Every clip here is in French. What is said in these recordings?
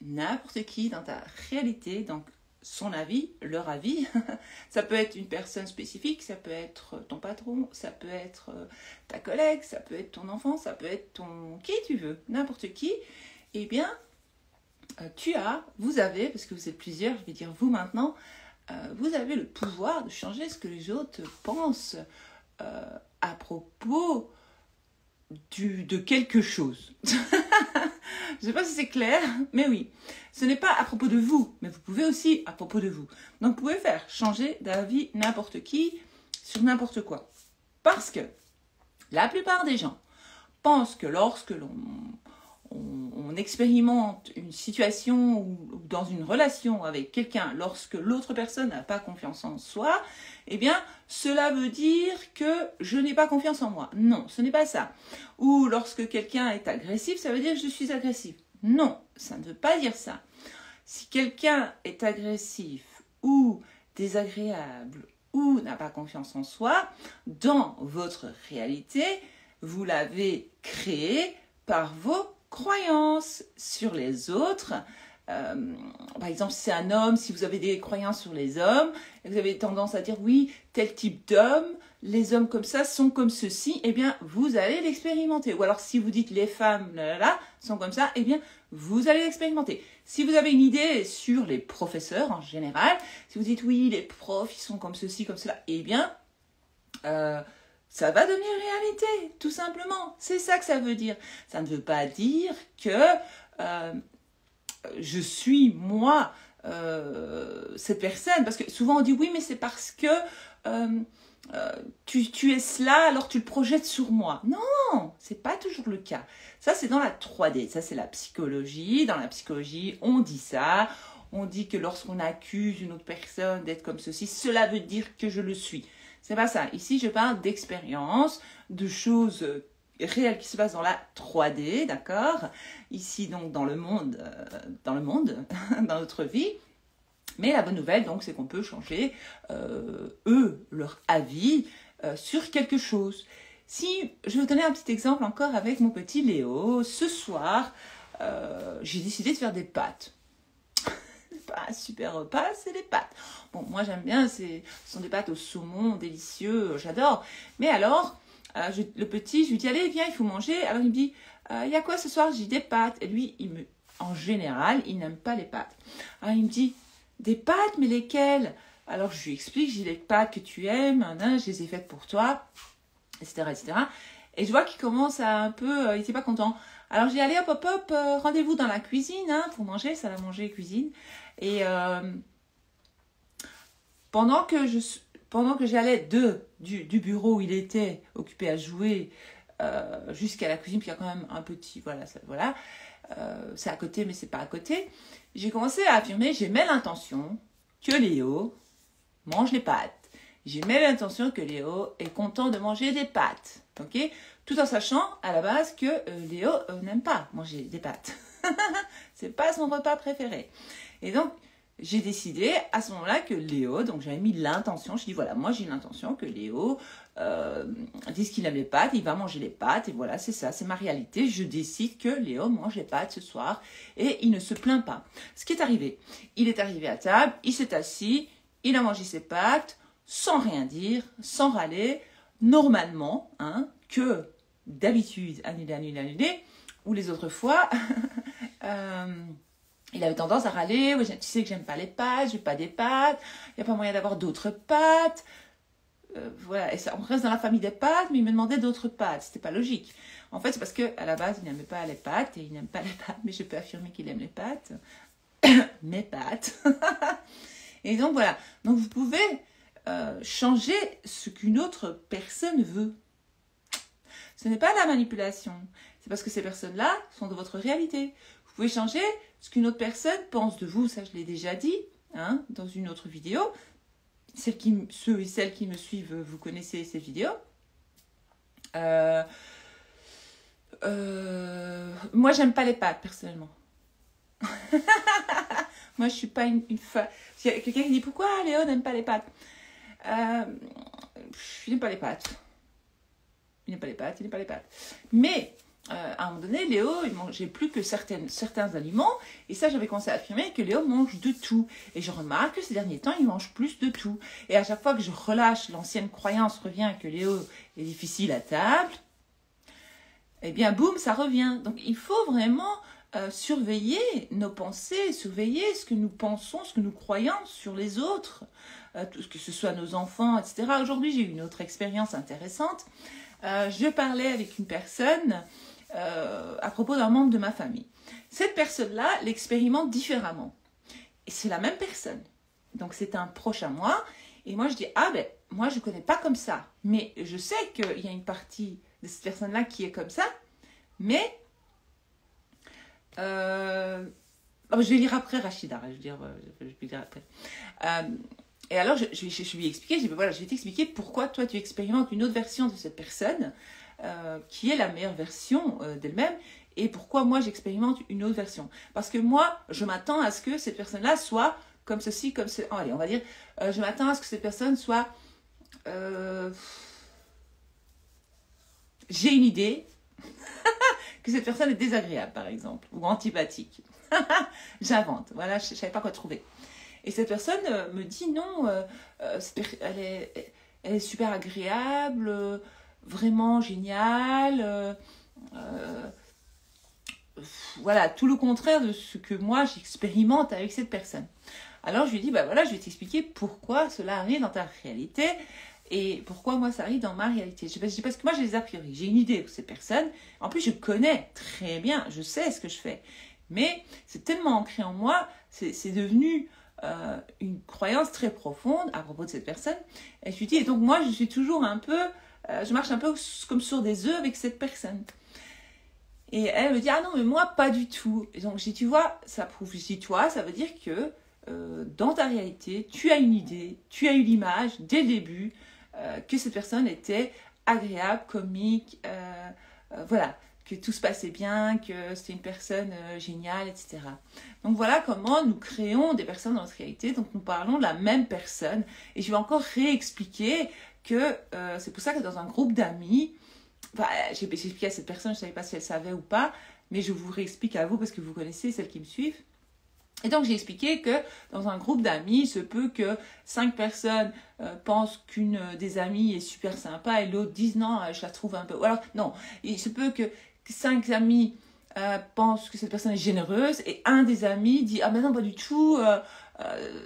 n'importe qui dans ta réalité, donc son avis, leur avis. Ça peut être une personne spécifique, ça peut être ton patron, ça peut être ta collègue, ça peut être ton enfant, ça peut être ton qui tu veux, n'importe qui. Eh bien, vous avez, parce que vous êtes plusieurs, je vais dire vous maintenant, vous avez le pouvoir de changer ce que les autres pensent à propos de quelque chose. Je ne sais pas si c'est clair, mais oui. Ce n'est pas à propos de vous, mais vous pouvez aussi à propos de vous. Donc, vous pouvez faire changer d'avis n'importe qui sur n'importe quoi. Parce que la plupart des gens pensent que lorsque on expérimente une situation ou dans une relation avec quelqu'un, lorsque l'autre personne n'a pas confiance en soi, eh bien, cela veut dire que je n'ai pas confiance en moi. Non, ce n'est pas ça. Ou lorsque quelqu'un est agressif, ça veut dire que je suis agressif. Non, ça ne veut pas dire ça. Si quelqu'un est agressif ou désagréable ou n'a pas confiance en soi, dans votre réalité, vous l'avez créé par vos croyances sur les autres. Par exemple, si c'est un homme, si vous avez des croyances sur les hommes, et vous avez tendance à dire oui, tel type d'homme, les hommes comme ça sont comme ceci, eh bien, vous allez l'expérimenter. Ou alors, si vous dites les femmes sont comme ça, eh bien, vous allez l'expérimenter. Si vous avez une idée sur les professeurs en général, si vous dites oui, les profs, ils sont comme ceci, comme cela, eh bien, ça va devenir réalité, tout simplement. C'est ça que ça veut dire. Ça ne veut pas dire que je suis, moi, cette personne. Parce que souvent, on dit, oui, mais c'est parce que tu es cela, alors tu le projettes sur moi. Non, c'est pas toujours le cas. Ça, c'est dans la 3D. Ça, c'est la psychologie. Dans la psychologie, on dit ça. On dit que lorsqu'on accuse une autre personne d'être comme ceci, cela veut dire que je le suis. C'est pas ça. Ici, je parle d'expérience, de choses réelles qui se passent dans la 3D, d'accord? Ici, donc, dans le monde, dans notre vie. Mais la bonne nouvelle, donc, c'est qu'on peut changer, leur avis sur quelque chose. Si je vais vous donner un petit exemple encore avec mon petit Léo, ce soir, j'ai décidé de faire des pâtes. Pas super repas, c'est des pâtes. Bon, moi j'aime bien, ce sont des pâtes au saumon, délicieux, j'adore. Mais alors, le petit, je lui dis, allez, viens, il faut manger. Alors il me dit, il y a quoi ce soir? J'ai des pâtes. Et lui, en général, il n'aime pas les pâtes. Alors il me dit, des pâtes, mais lesquelles? Alors je lui explique, j'ai les pâtes que tu aimes, je les ai faites pour toi, etc., etc. Et je vois qu'il commence à un peu, il n'était pas content. Alors j'ai allé hop, rendez-vous dans la cuisine, pour manger, salle à manger, cuisine. Et pendant que j'allais du bureau où il était occupé à jouer jusqu'à la cuisine, puis il y a quand même un petit, voilà, c'est à côté, mais c'est pas à côté, j'ai commencé à affirmer, j'ai même l'intention que Léo mange les pâtes. J'ai même l'intention que Léo est content de manger des pâtes, ok? Tout en sachant à la base que Léo n'aime pas manger des pâtes. C'est pas son repas préféré. Et donc, j'ai décidé à ce moment-là que Léo, donc j'avais mis l'intention, je dis voilà, moi j'ai l'intention que Léo dise qu'il aime les pâtes, il va manger les pâtes, et voilà, c'est ça, c'est ma réalité. Je décide que Léo mange les pâtes ce soir, et il ne se plaint pas. Ce qui est arrivé, il est arrivé à table, il s'est assis, il a mangé ses pâtes, sans rien dire, sans râler, normalement, que d'habitude, annulé, ou les autres fois, il avait tendance à râler, ouais, tu sais que j'aime pas les pâtes, je veux pas des pâtes, il n'y a pas moyen d'avoir d'autres pâtes, voilà, et ça, on reste dans la famille des pâtes, mais il me demandait d'autres pâtes, c'était pas logique. En fait, c'est parce qu'à la base, il n'aimait pas les pâtes, et il n'aime pas les pâtes, mais je peux affirmer qu'il aime les pâtes, mes pâtes. Et donc voilà, donc vous pouvez changer ce qu'une autre personne veut. Ce n'est pas la manipulation, c'est parce que ces personnes-là sont de votre réalité. Vous pouvez changer ce qu'une autre personne pense de vous, ça je l'ai déjà dit dans une autre vidéo. Ceux et celles qui me suivent, vous connaissez ces vidéos. Moi, j'aime pas les pâtes, personnellement. Moi, je suis pas une fan. Il y a quelqu'un qui dit pourquoi Léo n'aime pas les pâtes. Il n'aime pas les pâtes. Il n'aime pas les pâtes. Mais à un moment donné, Léo, il mangeait plus que certains aliments. Et ça, j'avais commencé à affirmer que Léo mange de tout. Et je remarque que ces derniers temps, il mange plus de tout. Et à chaque fois que je relâche, l'ancienne croyance revient que Léo est difficile à table, eh bien, boum, ça revient. Donc, il faut vraiment surveiller nos pensées, surveiller ce que nous pensons, ce que nous croyons sur les autres, que ce soit nos enfants, etc. Aujourd'hui, j'ai eu une autre expérience intéressante. Je parlais avec une personne à propos d'un membre de ma famille. Cette personne-là l'expérimente différemment. Et c'est la même personne. Donc, c'est un proche à moi. Et moi, je dis, ah ben, moi, je ne connais pas comme ça. Mais je sais qu'il y a une partie de cette personne-là qui est comme ça. Mais, je vais lire après Rachida. Je vais lire après. Et alors, je lui ai expliqué, je dis, ben voilà, je vais t'expliquer pourquoi toi, tu expérimentes une autre version de cette personne, qui est la meilleure version d'elle-même, et pourquoi moi, j'expérimente une autre version. Parce que moi, je m'attends à ce que cette personne-là soit comme ceci, comme ceci. Oh, allez, on va dire, je m'attends à ce que cette personne soit... j'ai une idée que cette personne est désagréable, par exemple, ou antipathique. J'invente, voilà, je ne savais pas quoi trouver. Et cette personne me dit non, elle est super agréable, vraiment géniale, voilà, tout le contraire de ce que moi j'expérimente avec cette personne. Alors je lui dis, bah voilà, je vais t'expliquer pourquoi cela arrive dans ta réalité et pourquoi moi ça arrive dans ma réalité. Parce que moi j'ai des a priori, j'ai une idée de cette personne, en plus je connais très bien, je sais ce que je fais, mais c'est tellement ancré en moi, c'est devenu une croyance très profonde à propos de cette personne. Et je lui dis, et donc moi je suis toujours un peu, je marche un peu comme sur des œufs avec cette personne. Et elle me dit, ah non, mais moi, pas du tout. Et donc, je dis, tu vois, ça prouve, je dis, toi, ça veut dire que dans ta réalité, tu as une idée, tu as eu l'image dès le début que cette personne était agréable, comique, voilà, que tout se passait bien, que c'était une personne géniale, etc. Donc, voilà comment nous créons des personnes dans notre réalité. Donc, nous parlons de la même personne. Et je vais encore réexpliquer que c'est pour ça que dans un groupe d'amis, enfin, j'ai expliqué à cette personne, je ne savais pas si elle savait ou pas, mais je vous réexplique à vous parce que vous connaissez celles qui me suivent. Et donc, j'ai expliqué que dans un groupe d'amis, il se peut que 5 personnes pensent qu'une des amies est super sympa et l'autre dise non, je la trouve un peu... Ou alors, non, il se peut que 5 amis pensent que cette personne est généreuse et un des amis dit ah mais non, pas du tout,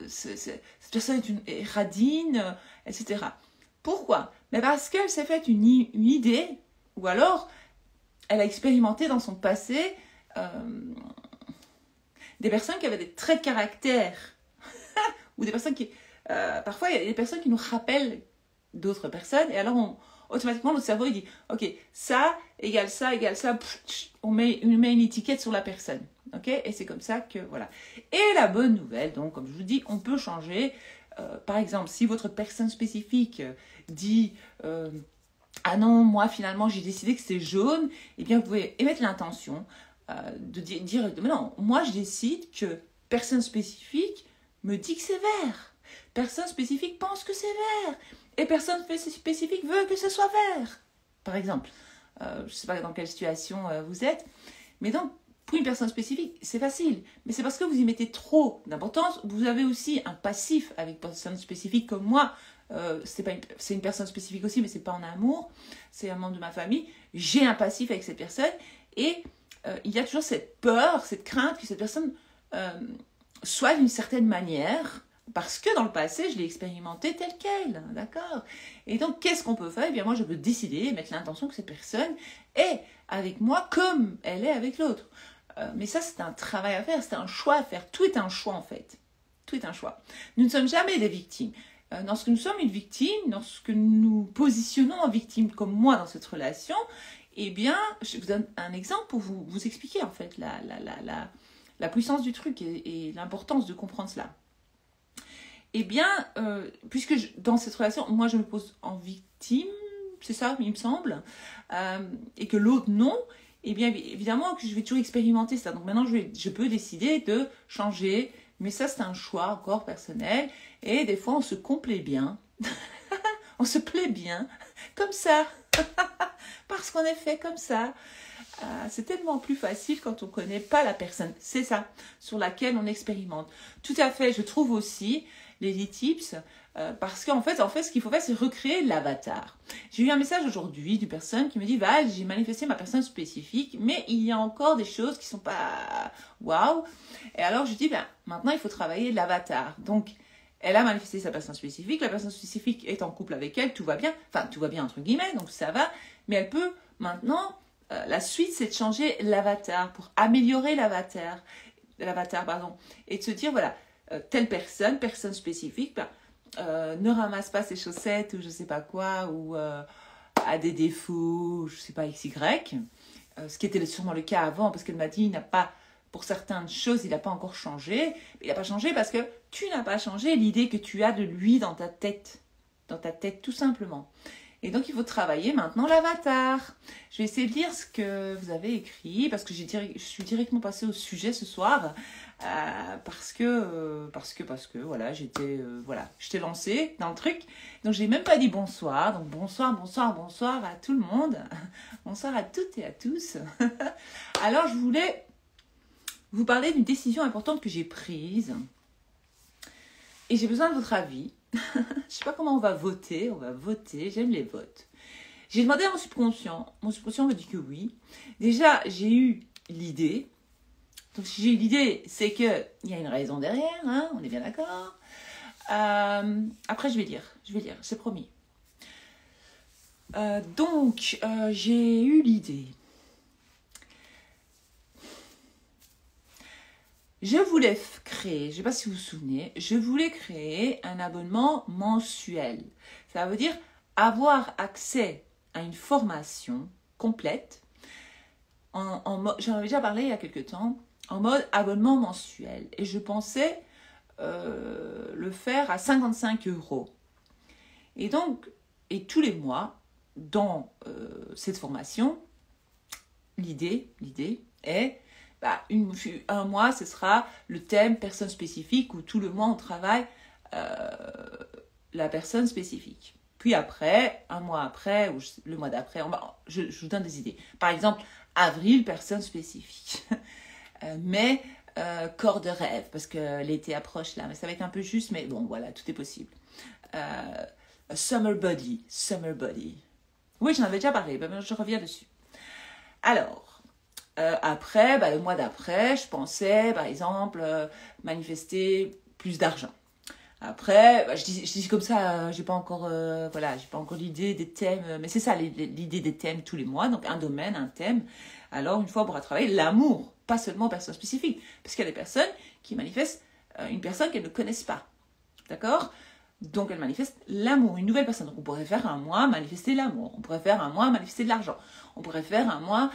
cette personne est radine, etc. Pourquoi? Mais parce qu'elle s'est faite une idée, ou alors elle a expérimenté dans son passé des personnes qui avaient des traits de caractère ou des personnes qui... parfois, il y a des personnes qui nous rappellent d'autres personnes et alors automatiquement, notre cerveau il dit « Ok, ça, égale ça, on met une étiquette sur la personne. Ok » Et c'est comme ça que... Voilà. Et la bonne nouvelle, donc, comme je vous dis, on peut changer. Par exemple, si votre personne spécifique dit ah non, moi, finalement, j'ai décidé que c'est jaune », eh bien, vous pouvez émettre l'intention de dire mais non, moi je décide que personne spécifique me dit que c'est vert, personne spécifique pense que c'est vert et personne spécifique veut que ce soit vert, par exemple. Je ne sais pas dans quelle situation vous êtes, mais donc pour une personne spécifique c'est facile, mais c'est parce que vous y mettez trop d'importance. Vous avez aussi un passif avec personne spécifique comme moi. C'est une personne spécifique aussi, mais c'est pas en amour, c'est un membre de ma famille. J'ai un passif avec cette personne et il y a toujours cette peur, cette crainte que cette personne soit d'une certaine manière, parce que dans le passé, je l'ai expérimenté telle qu'elle, d'accord? Et donc, qu'est-ce qu'on peut faire? Eh bien, moi, je peux décider, mettre l'intention que cette personne est avec moi comme elle est avec l'autre. Mais ça, c'est un travail à faire, c'est un choix à faire. Tout est un choix, en fait. Tout est un choix. Nous ne sommes jamais des victimes. Lorsque nous sommes une victime, lorsque nous positionnons en victime comme moi dans cette relation, eh bien, je vous donne un exemple pour vous expliquer en fait la puissance du truc et l'importance de comprendre cela. Eh bien, puisque dans cette relation, moi je me pose en victime, c'est ça, il me semble, et que l'autre non, eh bien évidemment que je vais toujours expérimenter ça. Donc maintenant, je peux décider de changer, mais ça c'est un choix encore personnel, et des fois on se complaît bien, on se plaît bien, comme ça. Parce qu'on est fait comme ça. C'est tellement plus facile quand on ne connaît pas la personne. C'est ça, sur laquelle on expérimente. Tout à fait, je trouve aussi les e-tips, parce qu'en fait, ce qu'il faut faire, c'est recréer l'avatar. J'ai eu un message aujourd'hui d'une personne qui me dit, Val, j'ai manifesté ma personne spécifique, mais il y a encore des choses qui ne sont pas waouh. Et alors, je dis, maintenant, il faut travailler l'avatar. Donc, elle a manifesté sa personne spécifique, la personne spécifique est en couple avec elle, tout va bien. Enfin, tout va bien entre guillemets, donc ça va. Mais elle peut maintenant... la suite, c'est de changer l'avatar pour améliorer l'avatar, et de se dire, voilà, telle personne spécifique, ne ramasse pas ses chaussettes ou je sais pas quoi, ou a des défauts, je sais pas, XY, ce qui était sûrement le cas avant, parce qu'elle m'a dit, il n'a pas, pour certaines choses, il n'a pas encore changé. Il n'a pas changé parce que tu n'as pas changé l'idée que tu as de lui dans ta tête, tout simplement. Et donc, il faut travailler maintenant l'avatar. Je vais essayer de lire ce que vous avez écrit, parce que je suis directement passée au sujet ce soir, parce que voilà, j'étais lancée dans le truc. Donc, je n'ai même pas dit bonsoir. Donc, bonsoir à tout le monde. Bonsoir à toutes et à tous. Alors, je voulais vous parler d'une décision importante que j'ai prise. Et j'ai besoin de votre avis. Je ne sais pas comment on va voter, j'aime les votes. J'ai demandé à mon subconscient me dit que oui. Déjà, j'ai eu l'idée. Donc, si j'ai eu l'idée, c'est qu'il y a une raison derrière, hein, on est bien d'accord. Après, je vais lire, c'est promis. Donc, j'ai eu l'idée. Je voulais créer, je ne sais pas si vous vous souvenez, je voulais créer un abonnement mensuel. Ça veut dire avoir accès à une formation complète, j'en avais déjà parlé il y a quelques temps, en mode abonnement mensuel. Et je pensais le faire à 55 €. Et donc, tous les mois, dans cette formation, l'idée est... un mois, ce sera le thème personne spécifique où tout le mois, on travaille la personne spécifique. Puis après, un mois après, ou le mois d'après, je vous donne des idées. Par exemple, avril, personne spécifique. Mai, corps de rêve, parce que l'été approche là. Mais ça va être un peu juste, mais bon, voilà, tout est possible. Summer body. Oui, j'en avais déjà parlé, mais je reviens dessus. Alors, après, le mois d'après, je pensais, par exemple, manifester plus d'argent. Après, je dis comme ça, j'ai pas encore l'idée des thèmes, mais c'est ça l'idée des thèmes tous les mois, donc un domaine, un thème. Alors, une fois, on pourra travailler l'amour, pas seulement personne spécifique, parce qu'il y a des personnes qui manifestent une personne qu'elles ne connaissent pas, d'accord ? Donc, elle manifeste l'amour, une nouvelle personne. Donc, on pourrait faire un mois manifester l'amour. On pourrait faire un mois manifester de l'argent. On pourrait faire un mois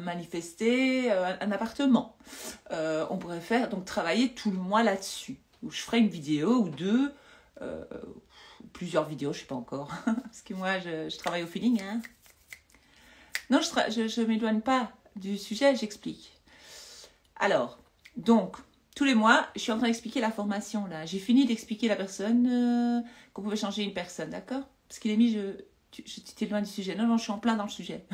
manifester un appartement. On pourrait faire, donc, travailler tout le mois là-dessus. Où je ferai une vidéo ou deux, plusieurs vidéos, je ne sais pas encore. Parce que moi, je travaille au feeling. Hein. Non, je ne m'éloigne pas du sujet, j'explique. Alors, donc... tous les mois, je suis en train d'expliquer la formation, là. J'ai fini d'expliquer la personne, qu'on pouvait changer une personne, d'accord ? Parce qu'il est mis, je t'éloigne du sujet. Non, je suis en plein dans le sujet.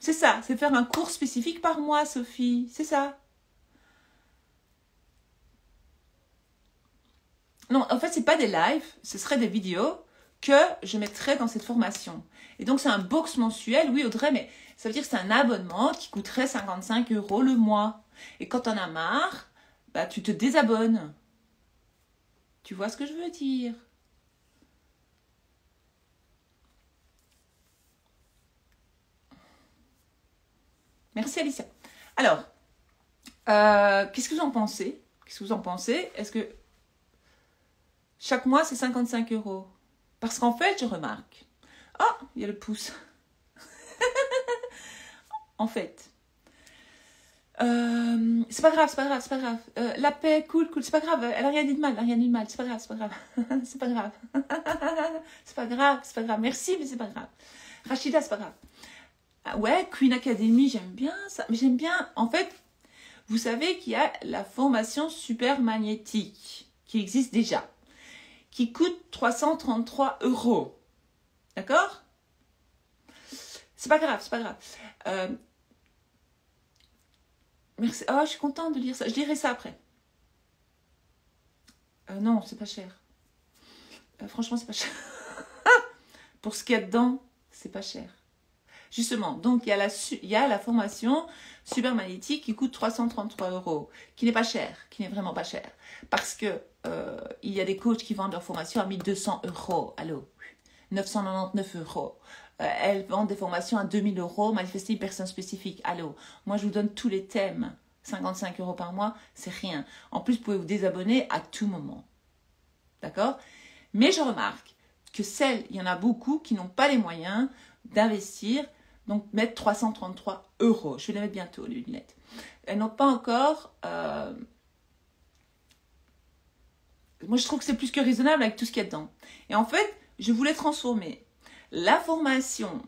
C'est ça, c'est faire un cours spécifique par mois, Sophie. C'est ça. Non, en fait, c'est pas des lives, ce seraient des vidéos que je mettrais dans cette formation. Et donc, c'est un box mensuel, oui, Audrey, mais ça veut dire que c'est un abonnement qui coûterait 55 € le mois. Et quand t'en as marre, tu te désabonnes. Tu vois ce que je veux dire ? Merci, Alicia. Alors, qu'est-ce que vous en pensez ? Est-ce que chaque mois, c'est 55 €? Parce qu'en fait, je remarque... Oh, il y a le pouce. En fait, c'est pas grave. La paix, cool, c'est pas grave. Elle a rien dit de mal, c'est pas grave. C'est pas grave. Merci, mais c'est pas grave. Rachida, c'est pas grave. Ah ouais, Queen Academy, j'aime bien ça. Mais j'aime bien, en fait, vous savez qu'il y a la formation super magnétique qui existe déjà, qui coûte 333 €. D'accord ? C'est pas grave, c'est pas grave. Merci. Oh, je suis contente de lire ça. Je lirai ça après. Non, c'est pas cher. Franchement, c'est pas cher. Pour ce qu'il y a dedans, c'est pas cher. Justement, donc il y a la formation super magnétique qui coûte 333 €, qui n'est pas cher, qui n'est vraiment pas cher. Parce que il y a des coachs qui vendent leur formation à 1200 €. Allô, 999 €. Elles vendent des formations à 2000 €, manifester une personne spécifique. Allô, moi je vous donne tous les thèmes. 55 € par mois, c'est rien. En plus, vous pouvez vous désabonner à tout moment. D'accord? Mais je remarque que il y en a beaucoup qui n'ont pas les moyens d'investir, donc mettre 333 €. Je vais les mettre bientôt, les lunettes. Elles n'ont pas encore... Moi, je trouve que c'est plus que raisonnable avec tout ce qu'il y a dedans. Et en fait, je voulais transformer la formation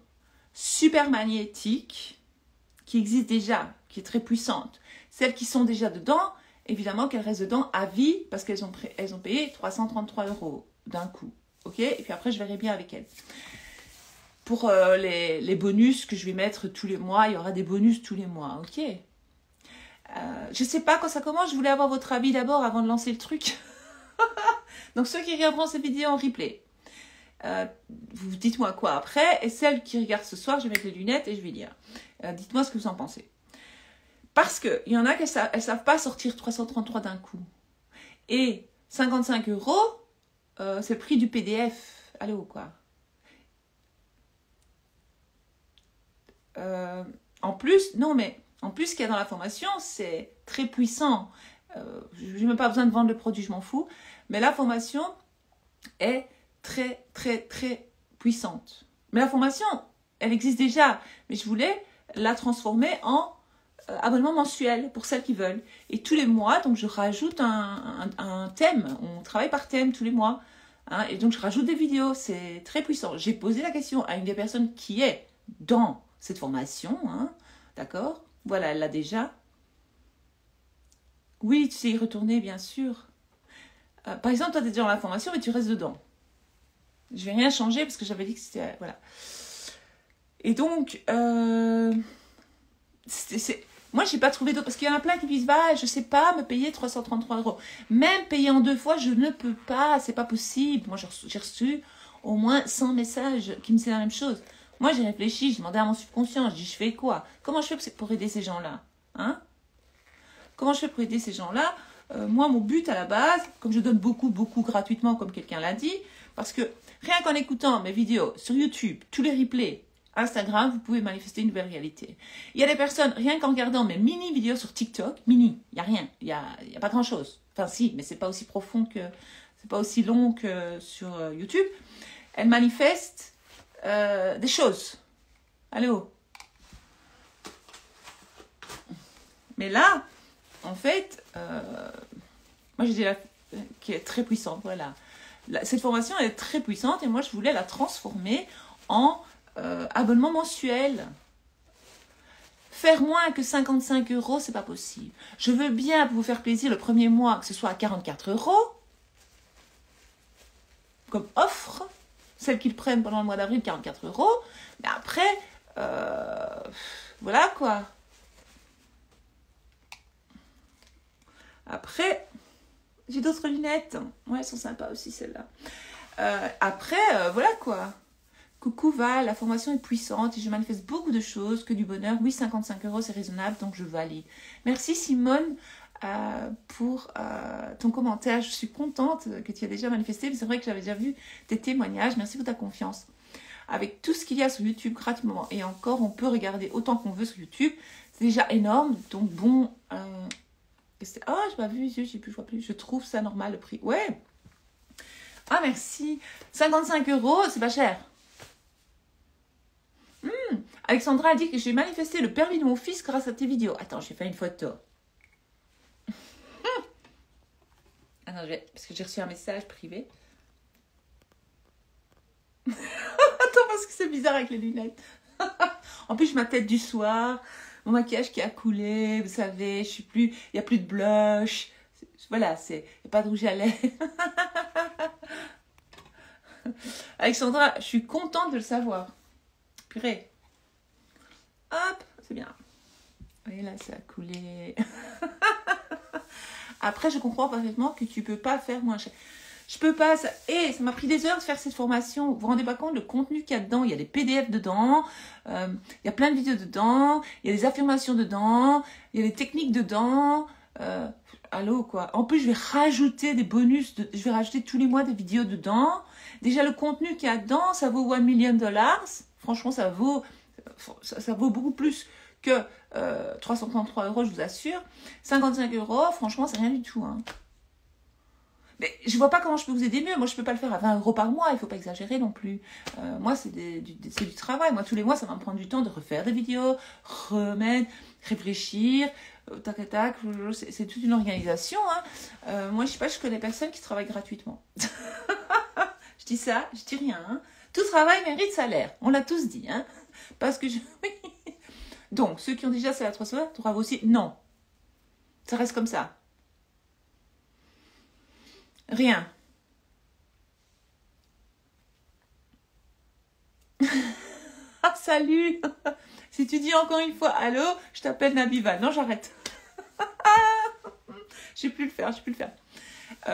super magnétique, qui existe déjà, qui est très puissante, celles qui sont déjà dedans, évidemment qu'elles restent dedans à vie, parce qu'elles ont payé 333 € d'un coup. Ok? Et puis après, je verrai bien avec elles. Pour les bonus que je vais mettre tous les mois, il y aura des bonus tous les mois. Ok? Je ne sais pas quand ça commence, je voulais avoir votre avis d'abord avant de lancer le truc. Donc ceux qui regarderont cette vidéo en replay, vous dites-moi quoi après. Et celles qui regardent ce soir, je vais mettre les lunettes et je vais lire. Dites-moi ce que vous en pensez. Parce qu'il y en a qui ne savent pas sortir 333 d'un coup. Et 55 €, c'est le prix du PDF. Allô, quoi. En plus, ce qu'il y a dans la formation, c'est très puissant. Je n'ai même pas besoin de vendre le produit, je m'en fous. Mais la formation est très, très, très puissante. Mais la formation, elle existe déjà. Mais je voulais la transformer en abonnement mensuel pour celles qui veulent. Et tous les mois, donc je rajoute un thème. On travaille par thème tous les mois. Hein, et donc je rajoute des vidéos. C'est très puissant. J'ai posé la question à une des personnes qui est dans cette formation. Hein, d'accord? Voilà, elle l'a déjà. Oui, tu sais y retourner, bien sûr. Par exemple, toi, tu es déjà dans la formation, mais tu restes dedans. Je ne vais rien changer parce que j'avais dit que c'était... Voilà. Et donc, moi, je n'ai pas trouvé d'autres... Parce qu'il y en a plein qui disent, bah, je ne sais pas me payer 333 €. Même payer en 2 fois, je ne peux pas. C'est pas possible. Moi, j'ai reçu au moins 100 messages qui me disaient la même chose. Moi, j'ai réfléchi, je demandais à mon subconscient. Je dis, je fais quoi? Comment je fais pour aider ces gens-là? Hein? Comment je fais pour aider ces gens-là? Moi, mon but à la base, comme je donne beaucoup, beaucoup gratuitement, comme quelqu'un l'a dit, parce que rien qu'en écoutant mes vidéos sur YouTube, tous les replays, Instagram, vous pouvez manifester une nouvelle réalité. Il y a des personnes, rien qu'en regardant mes mini-vidéos sur TikTok, mini, il n'y a rien, il n'y a pas grand-chose. Enfin si, mais c'est pas aussi profond que, c'est pas aussi long que sur YouTube. Elles manifestent des choses. Allô? Mais là, en fait, moi j'ai dit qui est très puissante, voilà. Cette formation est très puissante et moi je voulais la transformer en abonnement mensuel. Faire moins que 55 €, c'est pas possible. Je veux bien vous faire plaisir le premier mois que ce soit à 44 € comme offre. Celles qui le prennent pendant le mois d'avril, 44 €. Mais après, voilà quoi. Après, j'ai d'autres lunettes. Ouais, elles sont sympas aussi, celles-là. Après, voilà quoi. Coucou Val, la formation est puissante et je manifeste beaucoup de choses, que du bonheur. Oui, 55 € c'est raisonnable, donc je valide. Merci Simone pour ton commentaire. Je suis contente que tu aies déjà manifesté, mais c'est vrai que j'avais déjà vu tes témoignages. Merci pour ta confiance. Avec tout ce qu'il y a sur YouTube gratuitement, et encore, on peut regarder autant qu'on veut sur YouTube. C'est déjà énorme, donc bon... Ah, je n'ai pas vu, je vois plus. Je trouve ça normal le prix. Ouais. Ah, merci. 55 €, c'est pas cher. Alexandra a dit que j'ai manifesté le permis de mon fils grâce à tes vidéos. Attends, j'ai fait une photo. Attends, parce que j'ai reçu un message privé. Attends, parce que c'est bizarre avec les lunettes. En plus, je ma tête du soir. Mon maquillage qui a coulé, vous savez, il n'y a plus de blush. Voilà, il n'y a pas de rouge à lèvres. Alexandra, je suis contente de le savoir. Purée. Hop, c'est bien. Et là, ça a coulé. Après, je comprends parfaitement que tu peux pas faire moins cher. Je peux pas. Ça m'a pris des heures de faire cette formation. Vous vous rendez pas compte le contenu qu'il y a dedans? Il y a des PDF dedans. Il y a plein de vidéos dedans. Il y a des affirmations dedans. Il y a des techniques dedans. Allô, quoi. En plus, je vais rajouter des bonus. Je vais rajouter tous les mois des vidéos dedans. Déjà, le contenu qu'il y a dedans, ça vaut $1 million. Franchement, ça vaut beaucoup plus que 333 €, je vous assure. 55 €, franchement, c'est rien du tout. Hein. Mais je vois pas comment je peux vous aider mieux. Moi, je peux pas le faire à 20 € par mois. Il faut pas exagérer non plus. Moi, c'est du travail. Moi, tous les mois, ça va me prendre du temps de refaire des vidéos, remettre, réfléchir, tac, tac. C'est toute une organisation. Hein. Moi, je sais pas, je connais personne qui travaille gratuitement. Je dis ça, je dis rien. Hein. Tout travail mérite salaire. On l'a tous dit. Hein. Parce que Donc, ceux qui ont déjà salaire 300 €, doivent aussi. Non. Ça reste comme ça. Rien. Ah, salut. Si tu dis encore une fois allô, je t'appelle Nabiva. Non, j'arrête. Je ne peux plus le faire.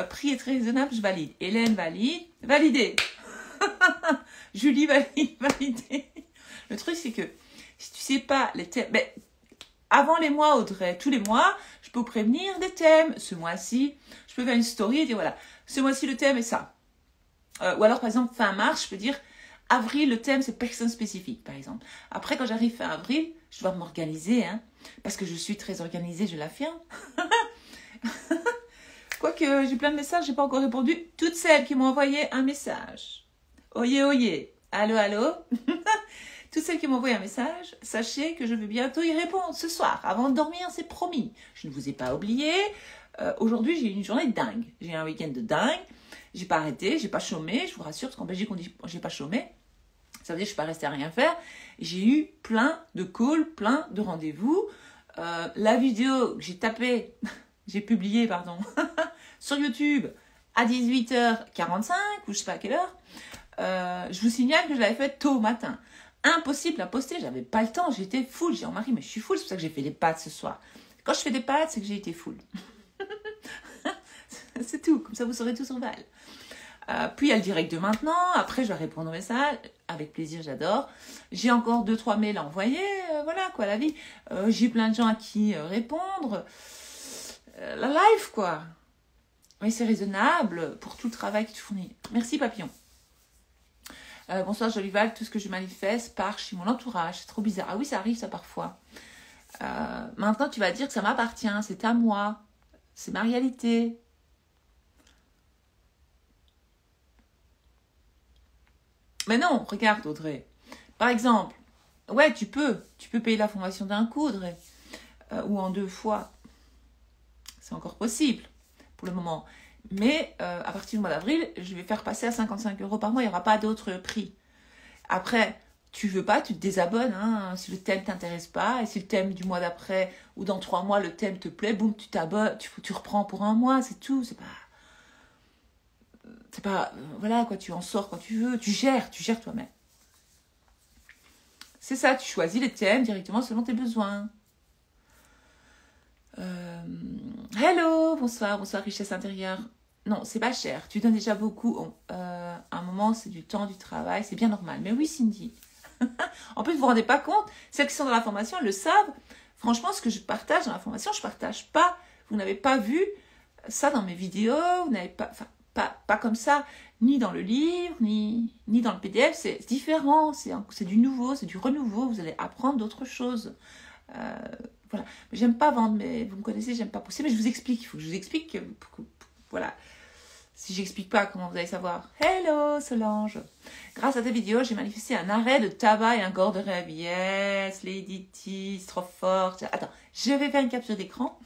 Prix est très raisonnable, je valide. Hélène valide. Validé. Julie valide. Validé. Le truc, c'est que si tu sais pas les thèmes... Mais avant les mois, Audrey, tous les mois, je peux vous prévenir des thèmes. Ce mois-ci, je peux faire une story et dire voilà, ce mois-ci, le thème est ça. Ou alors, par exemple, fin mars, je peux dire avril, le thème, c'est personne spécifique, par exemple. Après, quand j'arrive fin avril, je dois m'organiser, hein, parce que je suis très organisée, je l'affirme. Quoique, j'ai plein de messages, j'ai pas encore répondu. Toutes celles qui m'ont envoyé un message. Oyez, oyez. Allô, allô. Toutes celles qui m'ont envoyé un message, sachez que je vais bientôt y répondre ce soir, avant de dormir, c'est promis. Je ne vous ai pas oublié. Aujourd'hui, j'ai eu une journée dingue. J'ai eu un week-end de dingue. J'ai pas arrêté, j'ai pas chômé. Je vous rassure, parce qu'en Belgique, on dit j'ai pas chômé. Ça veut dire que je suis pas restée à rien faire. J'ai eu plein de calls, plein de rendez-vous. La vidéo que j'ai publiée, sur YouTube à 18h45, ou je sais pas à quelle heure. Je vous signale que je l'avais faite tôt au matin. Impossible à poster, j'avais pas le temps, j'étais full. J'ai dit, oh Marie, mais je suis full, c'est pour ça que j'ai fait des pâtes ce soir. Quand je fais des pâtes, c'est que j'ai été full. C'est tout, comme ça vous saurez tout sur Val. Puis il y a le direct de maintenant, après je vais répondre aux messages, avec plaisir, j'adore. J'ai encore 2-3 mails à envoyer, voilà quoi, la vie. J'ai plein de gens à qui répondre. La life quoi. Mais c'est raisonnable pour tout le travail que tu fournis. Merci papillon. Bonsoir Jolival, tout ce que je manifeste part chez mon entourage. C'est trop bizarre. Ah oui, ça arrive ça parfois. Maintenant, tu vas dire que ça m'appartient, c'est à moi. C'est ma réalité. Mais non, regarde Audrey. Par exemple, ouais, tu peux payer la formation d'un coup Audrey. Ou en 2 fois. C'est encore possible pour le moment. Mais à partir du mois d'avril, je vais faire passer à 55 € par mois. Il n'y aura pas d'autre prix. Après, tu veux pas, tu te désabonnes. Hein, si le thème ne t'intéresse pas. Et si le thème du mois d'après ou dans 3 mois, le thème te plaît, boum, tu t'abonnes. Tu reprends pour 1 mois, c'est tout. C'est pas... voilà, quoi, tu en sors quand tu veux. Tu gères toi-même. C'est ça, tu choisis les thèmes directement selon tes besoins. Hello, bonsoir, richesse intérieure. Non, c'est pas cher. Tu donnes déjà beaucoup. À un moment, c'est du temps, du travail. C'est bien normal. Mais oui, Cindy. En plus, vous vous rendez pas compte. Celles qui sont dans la formation, elles le savent. Franchement, ce que je partage dans la formation, je partage pas. Vous n'avez pas vu ça dans mes vidéos. Vous n'avez pas... Enfin, pas comme ça. Ni dans le livre, ni dans le PDF. C'est différent. C'est du nouveau, c'est du renouveau. Vous allez apprendre d'autres choses. Voilà. J'aime pas vendre, mais vous me connaissez, j'aime pas pousser, mais je vous explique. Il faut que je vous explique. Voilà. Si j'explique pas, comment vous allez savoir? Hello Solange. Grâce à tes vidéos, j'ai manifesté un arrêt de tabac et un corps de rêve. Yes, Lady T, c'est trop fort. Attends, je vais faire une capture d'écran.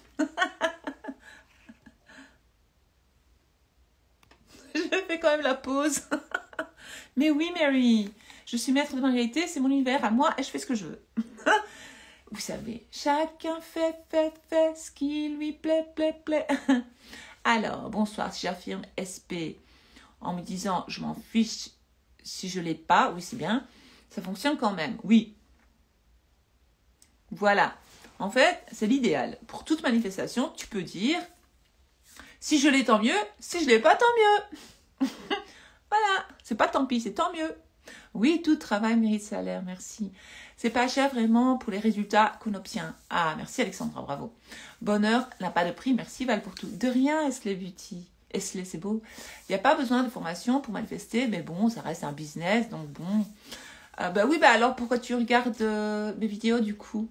Je fais quand même la pause. Mais oui, Mary, je suis maître de ma réalité, c'est mon univers à moi et je fais ce que je veux. Vous savez, chacun fait ce qui lui plaît. Alors, bonsoir, si j'affirme SP en me disant je m'en fiche si je ne l'ai pas, oui c'est bien, ça fonctionne quand même, oui. Voilà. En fait, c'est l'idéal. Pour toute manifestation, tu peux dire, si je l'ai, tant mieux. Si je l'ai pas, tant mieux. Voilà. C'est pas tant pis, c'est tant mieux. Oui, tout travail mérite salaire, merci. C'est pas cher vraiment pour les résultats qu'on obtient. Ah, merci Alexandra, bravo. Bonheur n'a pas de prix, merci Val pour tout. De rien, Esley Beauty. Esley, c'est beau. Il n'y a pas besoin de formation pour manifester, mais bon, ça reste un business, donc bon. Bah oui, bah alors pourquoi tu regardes mes vidéos du coup?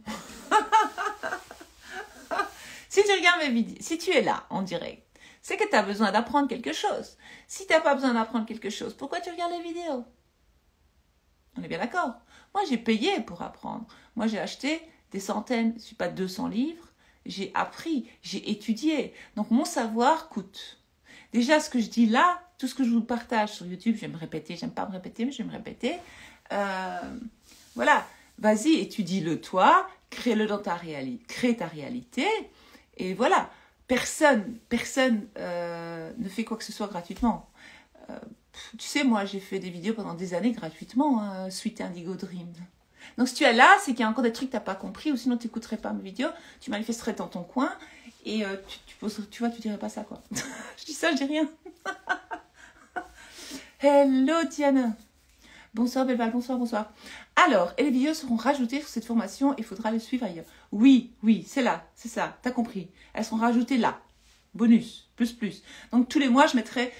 Si tu regardes mes vidéos, si tu es là en direct, c'est que tu as besoin d'apprendre quelque chose. Si tu n'as pas besoin d'apprendre quelque chose, pourquoi tu regardes les vidéos? On est bien d'accord. Moi, j'ai payé pour apprendre. Moi, j'ai acheté des centaines, je ne suis pas 200 livres. J'ai appris, j'ai étudié. Donc, mon savoir coûte. Déjà, ce que je dis là, tout ce que je vous partage sur YouTube, je vais me répéter. J'aime pas me répéter, mais je vais me répéter. Voilà. Vas-y, étudie-le toi. Crée-le dans ta réalité. Crée ta réalité. Et voilà. Personne ne fait quoi que ce soit gratuitement. Tu sais, moi, j'ai fait des vidéos pendant des années gratuitement, hein, Sweet Indigo Dream. Donc, si tu es là, c'est qu'il y a encore des trucs que tu n'as pas compris, ou sinon tu n'écouterais pas mes vidéos, tu manifesterais dans ton coin, et tu vois, tu dirais pas ça, quoi. Je dis ça, je dis rien. Hello, Diana. Bonsoir, Belval, bonsoir. Alors, et les vidéos seront rajoutées sur cette formation, il faudra les suivre ailleurs. Oui, c'est là, c'est ça, t'as compris. Elles seront rajoutées là. Bonus, plus. Donc, tous les mois, je mettrai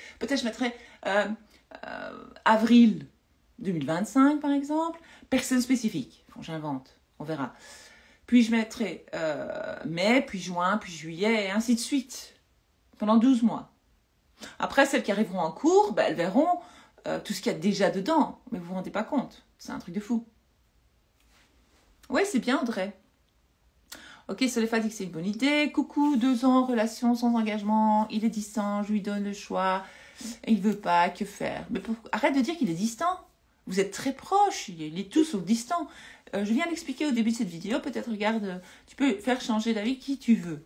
avril 2025, par exemple, personne spécifique. Bon, j'invente, on verra. Puis, je mettrai mai, puis juin, puis juillet, et ainsi de suite, pendant 12 mois. Après, celles qui arriveront en cours, ben, elles verront tout ce qu'il y a déjà dedans. Mais vous vous rendez pas compte, c'est un truc de fou. Oui, c'est bien, Audrey. Ok, Solefa dit que c'est une bonne idée. Coucou, 2 ans, relation sans engagement, il est distant, je lui donne le choix, il veut pas, que faire? Mais arrête de dire qu'il est distant. Vous êtes très proches, il est tout sauf distant. Je viens d'expliquer au début de cette vidéo, peut-être regarde, tu peux faire changer d'avis qui tu veux.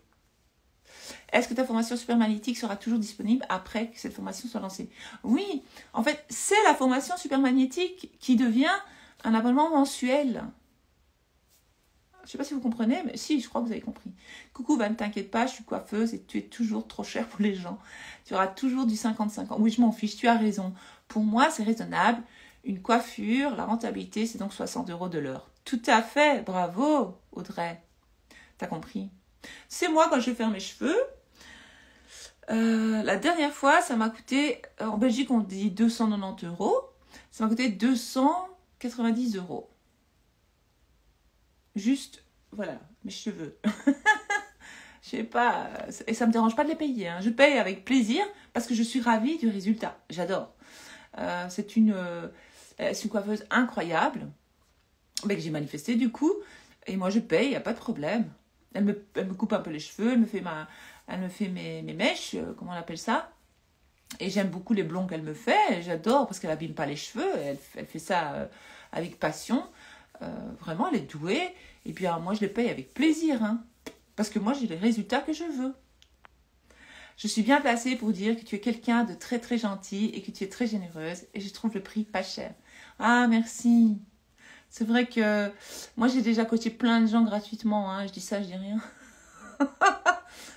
Est-ce que ta formation super magnétique sera toujours disponible après que cette formation soit lancée? Oui, en fait, c'est la formation super magnétique qui devient un abonnement mensuel. Je ne sais pas si vous comprenez, mais si, je crois que vous avez compris. Coucou, ne t'inquiète pas, je suis coiffeuse et tu es toujours trop cher pour les gens. Tu auras toujours du 50-50. Oui, je m'en fiche, tu as raison. Pour moi, c'est raisonnable. Une coiffure, la rentabilité, c'est donc 60 € de l'heure. Tout à fait, bravo, Audrey. T'as compris? C'est moi, quand je vais faire mes cheveux, la dernière fois, ça m'a coûté, en Belgique, on dit 290 €. Ça m'a coûté 290 €. Juste, voilà, mes cheveux. Je sais pas, et ça me dérange pas de les payer. Hein. Je paye avec plaisir parce que je suis ravie du résultat. J'adore. C'est une coiffeuse incroyable, mais que j'ai manifesté du coup. Et moi, je paye, il n'y a pas de problème. Elle me coupe un peu les cheveux, elle me fait mes mèches, comment on appelle ça. Et j'aime beaucoup les blonds qu'elle me fait. J'adore parce qu'elle n'abîme pas les cheveux. Elle fait ça avec passion. Vraiment, elle est douée. Et puis, alors, moi, je les paye avec plaisir. Hein, parce que moi, j'ai les résultats que je veux. Je suis bien placée pour dire que tu es quelqu'un de très, très gentil et que tu es très généreuse. Et je trouve le prix pas cher. Ah, merci. C'est vrai que moi, j'ai déjà coaché plein de gens gratuitement. Hein. Je dis ça, je dis rien.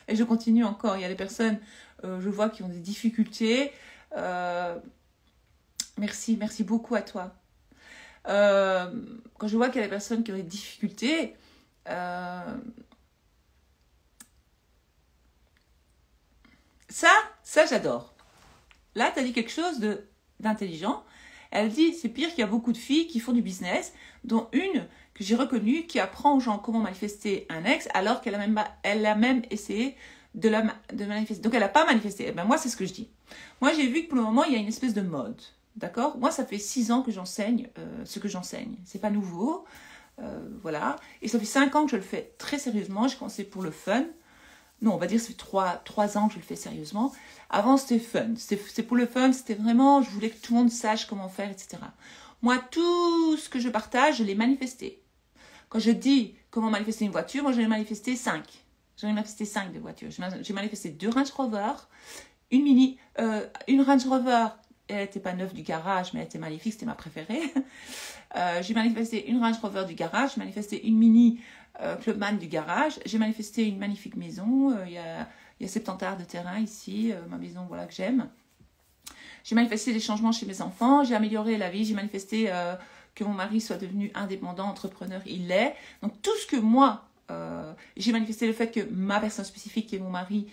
Et je continue encore. Il y a des personnes, je vois, qui ont des difficultés. Merci beaucoup à toi. Quand je vois qu'il y a des personnes qui ont des difficultés, ça j'adore. Là, tu as dit quelque chose d'intelligent. Elle dit, c'est pire qu'il y a beaucoup de filles qui font du business, dont une que j'ai reconnue qui apprend aux gens comment manifester un ex, alors qu'elle a même essayé de manifester. Donc, elle n'a pas manifesté. Eh ben, moi, c'est ce que je dis. Moi, j'ai vu que pour le moment, il y a une espèce de mode. D'accord? Moi, ça fait 6 ans que j'enseigne ce que j'enseigne. C'est pas nouveau. Voilà. Et ça fait 5 ans que je le fais très sérieusement. J'ai commencé pour le fun. Non, on va dire que ça fait 3 ans que je le fais sérieusement. Avant, c'était fun. C'était pour le fun. C'était vraiment, je voulais que tout le monde sache comment faire, etc. Moi, tout ce que je partage, je l'ai manifesté. Quand je dis comment manifester une voiture, moi, j'en ai manifesté 5. J'en ai manifesté 5 de voitures. J'ai manifesté 2 Range Rover, une Range Rover elle n'était pas neuve du garage, mais elle était magnifique, c'était ma préférée. J'ai manifesté une Range Rover du garage, j'ai manifesté une Mini Clubman du garage, j'ai manifesté une magnifique maison, il y a 70 arts de terrain ici, ma maison voilà, que j'aime. J'ai manifesté des changements chez mes enfants, j'ai amélioré la vie, j'ai manifesté que mon mari soit devenu indépendant, entrepreneur, il l'est. Donc tout ce que moi, j'ai manifesté le fait que ma personne spécifique, qui est mon mari,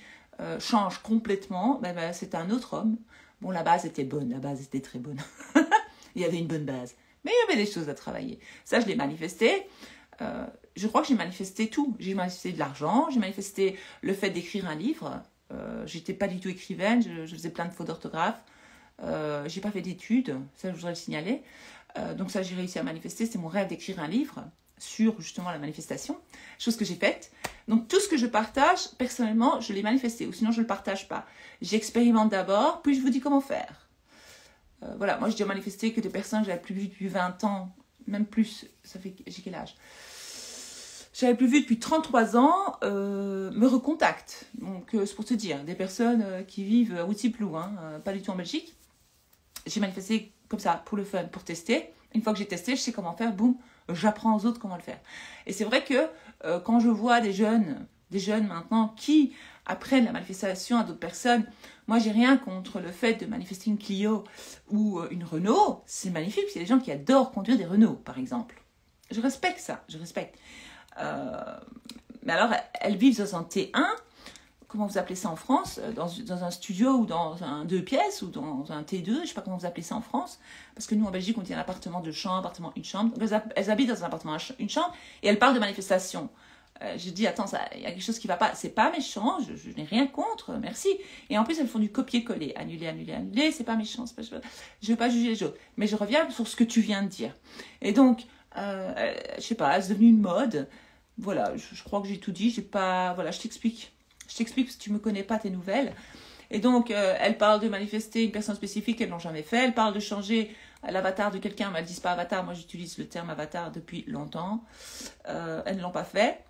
change complètement, c'est un autre homme. Bon, la base était bonne, la base était très bonne. Il y avait une bonne base. Mais il y avait des choses à travailler. Ça, je l'ai manifesté. Je crois que j'ai manifesté tout. J'ai manifesté de l'argent, j'ai manifesté le fait d'écrire un livre. J'étais pas du tout écrivaine, je faisais plein de fautes d'orthographe. J'ai pas fait d'études, ça je voudrais le signaler. Donc ça j'ai réussi à manifester, c'était mon rêve d'écrire un livre sur justement la manifestation, chose que j'ai faite. Donc tout ce que je partage, personnellement, je l'ai manifesté, ou sinon je ne le partage pas. J'expérimente d'abord, puis je vous dis comment faire. Voilà, moi j'ai déjà manifesté que des personnes que j'avais plus vues depuis 20 ans, même plus, ça fait, j'ai quel âge? J'avais plus vu depuis 33 ans, me recontactent. Donc c'est pour te dire, des personnes qui vivent à Outsiplou, pas du tout en Belgique. J'ai manifesté comme ça, pour le fun, pour tester. Une fois que j'ai testé, je sais comment faire, boum, j'apprends aux autres comment le faire. Et c'est vrai que quand je vois des jeunes maintenant qui apprennent la manifestation à d'autres personnes, moi j'ai rien contre le fait de manifester une Clio ou une Renault, c'est magnifique, il y a des gens qui adorent conduire des Renault par exemple. Je respecte ça, je respecte. Mais alors elles vivent dans un T1, comment vous appelez ça en France, dans un studio ou dans un 2 pièces ou dans un T2, je ne sais pas comment vous appelez ça en France, parce que nous en Belgique on dit un appartement de chambre, appartement une chambre, donc elles habitent dans un appartement une chambre et elles parlent de manifestation. Je dis attends, il y a quelque chose qui ne va pas, c'est pas méchant, je n'ai rien contre, merci. Et en plus elles font du copier-coller, annuler, c'est pas méchant, je ne veux pas juger les autres, mais je reviens sur ce que tu viens de dire. Et donc, je sais pas, c'est devenu une mode, voilà, je crois que j'ai tout dit, voilà, je t'explique. Je t'explique parce que tu ne me connais pas tes nouvelles. Et donc, elle parle de manifester une personne spécifique qu'elles n'ont jamais fait. Elle parle de changer l'avatar de quelqu'un, mais elles ne disent pas avatar. Moi, j'utilise le terme avatar depuis longtemps. Elles ne l'ont pas fait.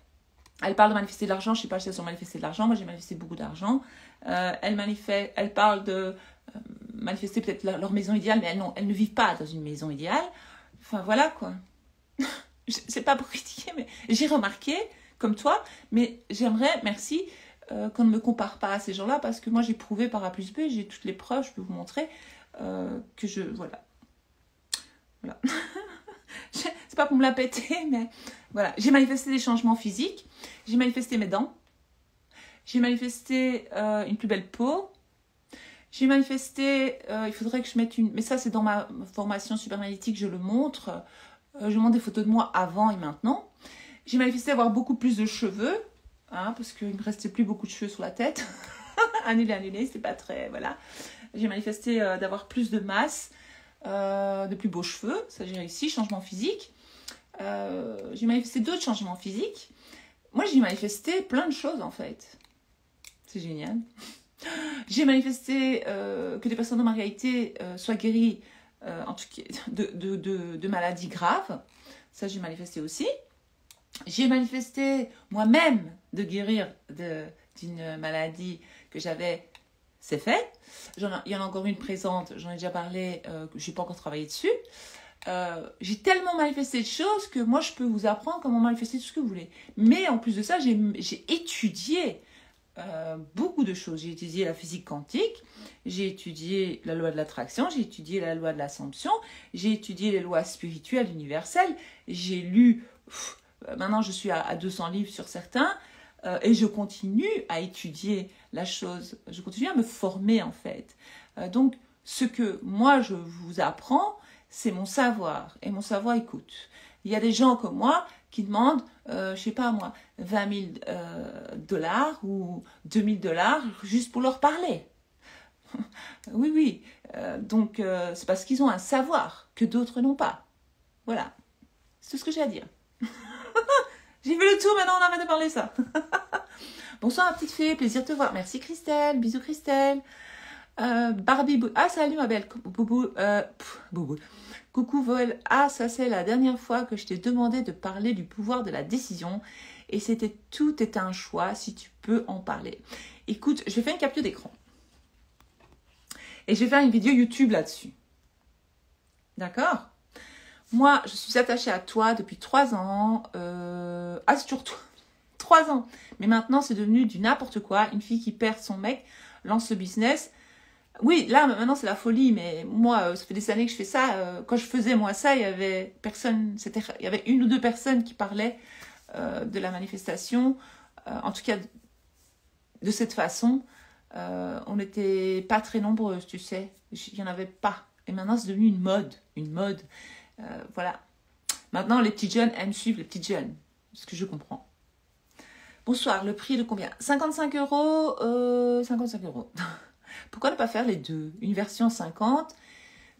Elle parle de manifester de l'argent. Je ne sais pas si elles ont manifesté de l'argent. Moi, j'ai manifesté beaucoup d'argent. Elle parle de manifester peut-être leur maison idéale, mais elles ne vivent pas dans une maison idéale. Enfin, voilà quoi. C'est pas pour critiquer, mais j'ai remarqué, comme toi, mais j'aimerais, merci, qu'on ne me compare pas à ces gens-là, parce que moi j'ai prouvé par A plus B, j'ai toutes les preuves, je peux vous montrer que voilà. C'est pas pour me la péter, mais voilà. J'ai manifesté des changements physiques, j'ai manifesté mes dents, j'ai manifesté une plus belle peau, j'ai manifesté, il faudrait que je mette mais ça c'est dans ma formation Supermagnétique, je le montre, je montre des photos de moi avant et maintenant. J'ai manifesté avoir beaucoup plus de cheveux, parce qu'il ne me restait plus beaucoup de cheveux sur la tête. annulé, c'était pas très, voilà. J'ai manifesté d'avoir plus de masse, de plus beaux cheveux, ça j'ai réussi, changement physique. J'ai manifesté d'autres changements physiques. Moi j'ai manifesté plein de choses en fait. C'est génial. J'ai manifesté que des personnes de ma réalité soient guéries en tout cas, de maladies graves. Ça j'ai manifesté aussi. J'ai manifesté moi-même de guérir d'une maladie que j'avais, c'est fait. Il y en a encore une présente, j'en ai déjà parlé, je n'ai pas encore travaillé dessus. J'ai tellement manifesté de choses que moi je peux vous apprendre comment manifester tout ce que vous voulez. Mais en plus de ça, j'ai étudié beaucoup de choses. J'ai étudié la physique quantique, j'ai étudié la loi de l'attraction, j'ai étudié la loi de l'assomption, j'ai étudié les lois spirituelles universelles, j'ai lu... Maintenant, je suis à 200 livres sur certains et je continue à étudier la chose. Je continue à me former, en fait. Donc, ce que moi, je vous apprends, c'est mon savoir. Et mon savoir écoute. Il y a des gens comme moi qui demandent, je ne sais pas moi, 20 000 dollars ou 2 000 dollars juste pour leur parler. Oui. Donc, c'est parce qu'ils ont un savoir que d'autres n'ont pas. Voilà. C'est tout ce que j'ai à dire. J'ai fait le tour, maintenant on arrête de parler ça. Bonsoir ma petite fée, plaisir de te voir. Merci Christelle, bisous Christelle. Barbie, salut ma belle. Boubou. Coucou Vol. Ça c'est la dernière fois que je t'ai demandé de parler du pouvoir de la décision. Et tout est un choix si tu peux en parler. Écoute, je vais faire une capture d'écran. Et je vais faire une vidéo YouTube là-dessus. D'accord? Moi, je suis attachée à toi depuis 3 ans. Ah, c'est toujours toi. 3 ans. Mais maintenant, c'est devenu du n'importe quoi. Une fille qui perd son mec, lance ce business. Oui, là, maintenant, c'est la folie. Mais moi, ça fait des années que je fais ça. Quand je faisais, moi, ça, il y avait personne. Il y avait 1 ou 2 personnes qui parlaient de la manifestation. En tout cas, de cette façon. On n'était pas très nombreuses, tu sais. Il n'y en avait pas. Et maintenant, c'est devenu une mode. Une mode. Voilà. Maintenant, les petits jeunes aiment suivre les petits jeunes. Ce que je comprends. Bonsoir, le prix de combien? 55 €. 55 €. Pourquoi ne pas faire les deux? Une version 50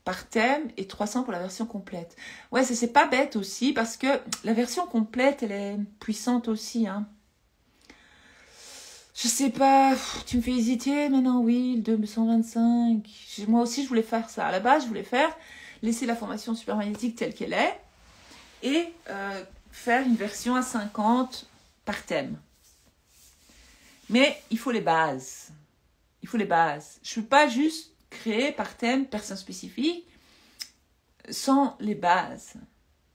par thème et 300 pour la version complète. Ouais, c'est pas bête aussi parce que la version complète, elle est puissante aussi. Hein. Je sais pas, tu me fais hésiter maintenant, oui, le 225. Moi aussi, je voulais faire ça. À la base, je voulais laisser la formation supermagnétique telle qu'elle est et faire une version à 50 par thème. Mais il faut les bases. Il faut les bases. Je ne peux pas juste créer par thème personne spécifique sans les bases.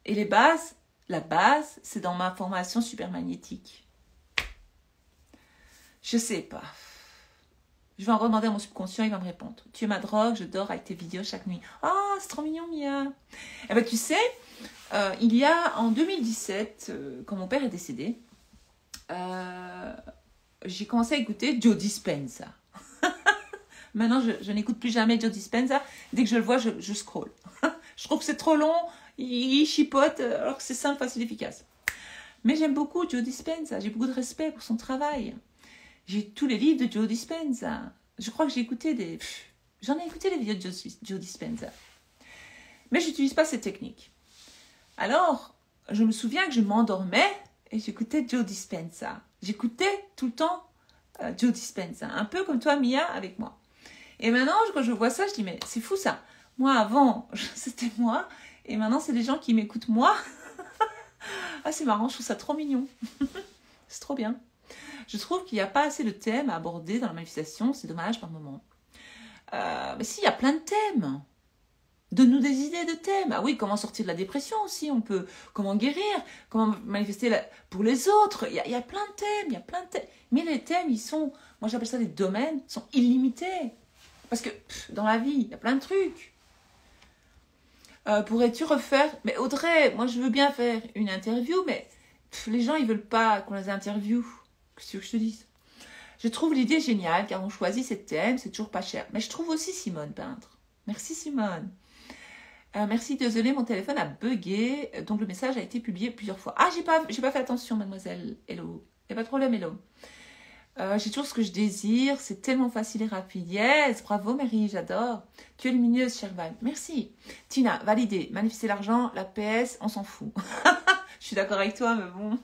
Et les bases, la base, c'est dans ma formation supermagnétique. Je sais pas. Je vais en demander à mon subconscient, il va me répondre. Tu es ma drogue, je dors avec tes vidéos chaque nuit. Ah, c'est trop mignon, Mia. Eh ben, tu sais, il y a en 2017, quand mon père est décédé, j'ai commencé à écouter Joe Dispenza. Maintenant, je n'écoute plus jamais Joe Dispenza. Dès que je le vois, je scrolle. Je trouve que c'est trop long, il chipote, alors que c'est simple, facile, efficace. Mais j'aime beaucoup Joe Dispenza. J'ai beaucoup de respect pour son travail. J'ai tous les livres de Joe Dispenza. Je crois que j'ai écouté j'en ai écouté les vidéos de Joe Dispenza. Mais je n'utilise pas ces techniques. Alors, je me souviens que je m'endormais et j'écoutais Joe Dispenza. J'écoutais tout le temps Joe Dispenza. Un peu comme toi, Mia, avec moi. Et maintenant, quand je vois ça, je dis, mais c'est fou ça. Moi, avant, c'était moi. Et maintenant, c'est des gens qui m'écoutent moi. Ah, c'est marrant, je trouve ça trop mignon. C'est trop bien. Je trouve qu'il n'y a pas assez de thèmes à aborder dans la manifestation. C'est dommage par moment. Mais si, il y a plein de thèmes. Donne-nous des idées de thèmes. Ah oui, comment sortir de la dépression aussi. On peut, comment guérir, comment manifester pour les autres. Il y a plein de thèmes, il y a plein de thèmes. Mais les thèmes, ils sont, moi j'appelle ça des domaines, sont illimités. Parce que dans la vie, il y a plein de trucs. Pourrais-tu refaire... Mais Audrey, moi je veux bien faire une interview, mais les gens ils veulent pas qu'on les interviewe. Qu'est-ce que tu veux que je te dise? Je trouve l'idée géniale car on choisit ces thèmes, c'est toujours pas cher. Mais je trouve aussi Simone peintre. Merci Simone. Merci, désolé, mon téléphone a bugué, donc le message a été publié plusieurs fois. Ah, j'ai pas fait attention, mademoiselle. Hello. Il n'y a pas de problème, hello. J'ai toujours ce que je désire, c'est tellement facile et rapide. Yes, bravo Mary, j'adore. Tu es lumineuse, chère Val. Merci. Tina, validé. Manifester l'argent, la PS, on s'en fout. Je suis d'accord avec toi, mais bon.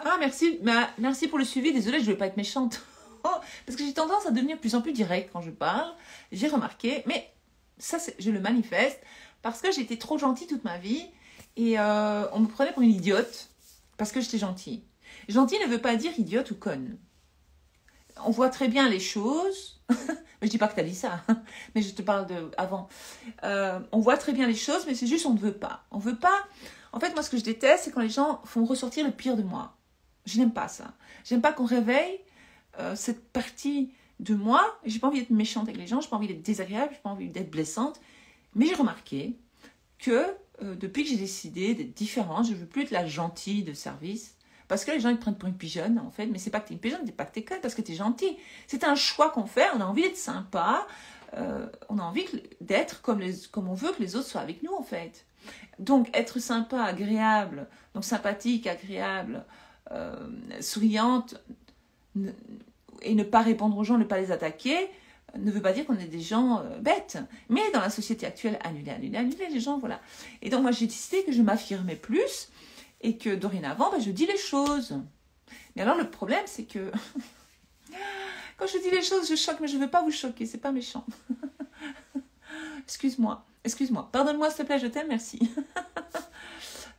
Ah, merci. Merci pour le suivi. Désolée, je ne vais pas être méchante. Parce que j'ai tendance à devenir de plus en plus directe quand je parle. J'ai remarqué, mais ça, je le manifeste. Parce que j'étais trop gentille toute ma vie et on me prenait pour une idiote parce que j'étais gentille. Gentille ne veut pas dire idiote ou conne. On voit très bien les choses. Mais je dis pas que tu as dit ça, mais je te parle avant. On voit très bien les choses, mais c'est juste on ne veut pas. On veut pas. En fait, moi, ce que je déteste, c'est quand les gens font ressortir le pire de moi. Je n'aime pas ça. J'aime pas qu'on réveille cette partie de moi. J'ai pas envie d'être méchante avec les gens, j'ai pas envie d'être désagréable, j'ai pas envie d'être blessante. Mais j'ai remarqué que depuis que j'ai décidé d'être différente, je ne veux plus être la gentille de service. Parce que les gens ils te prennent pour une pigeonne, en fait. Mais c'est pas que tu es une pigeonne, c'est pas que tu es conne, parce que tu es gentille. C'est un choix qu'on fait, on a envie d'être sympa, on a envie d'être comme on veut que les autres soient avec nous, en fait. Donc, être sympa, agréable, donc sympathique, agréable, souriante, et ne pas répondre aux gens, ne pas les attaquer, ne veut pas dire qu'on est des gens bêtes. Mais dans la société actuelle, annuler les gens, voilà. Et donc, moi, j'ai décidé que je m'affirmais plus et que dorénavant, je dis les choses. Mais alors, le problème, c'est que quand je dis les choses, je choque, mais je ne veux pas vous choquer, c'est pas méchant. Excuse-moi. Pardonne-moi, s'il te plaît, je t'aime, merci.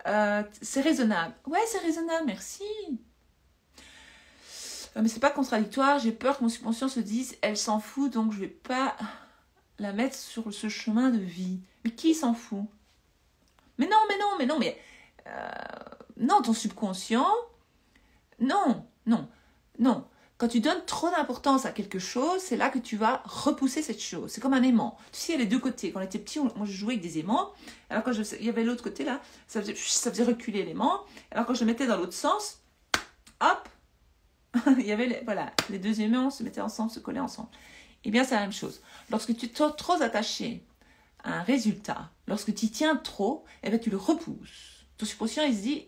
C'est raisonnable. Ouais, c'est raisonnable, merci. Mais c'est pas contradictoire. J'ai peur que mon subconscient se dise, elle s'en fout, donc je vais pas la mettre sur ce chemin de vie. Mais qui s'en fout? Mais non, ton subconscient, non. Quand tu donnes trop d'importance à quelque chose, c'est là que tu vas repousser cette chose. C'est comme un aimant. Tu sais, il y a les deux côtés. Quand on était petit, moi je jouais avec des aimants. Alors quand il y avait l'autre côté là, ça faisait reculer l'aimant. Alors quand je le mettais dans l'autre sens, hop, il y avait les deux aimants se mettaient ensemble, se collaient ensemble. Eh bien, c'est la même chose. Lorsque tu es trop attaché à un résultat, lorsque tu y tiens trop, eh bien, tu le repousses. Ton subconscient, il se dit,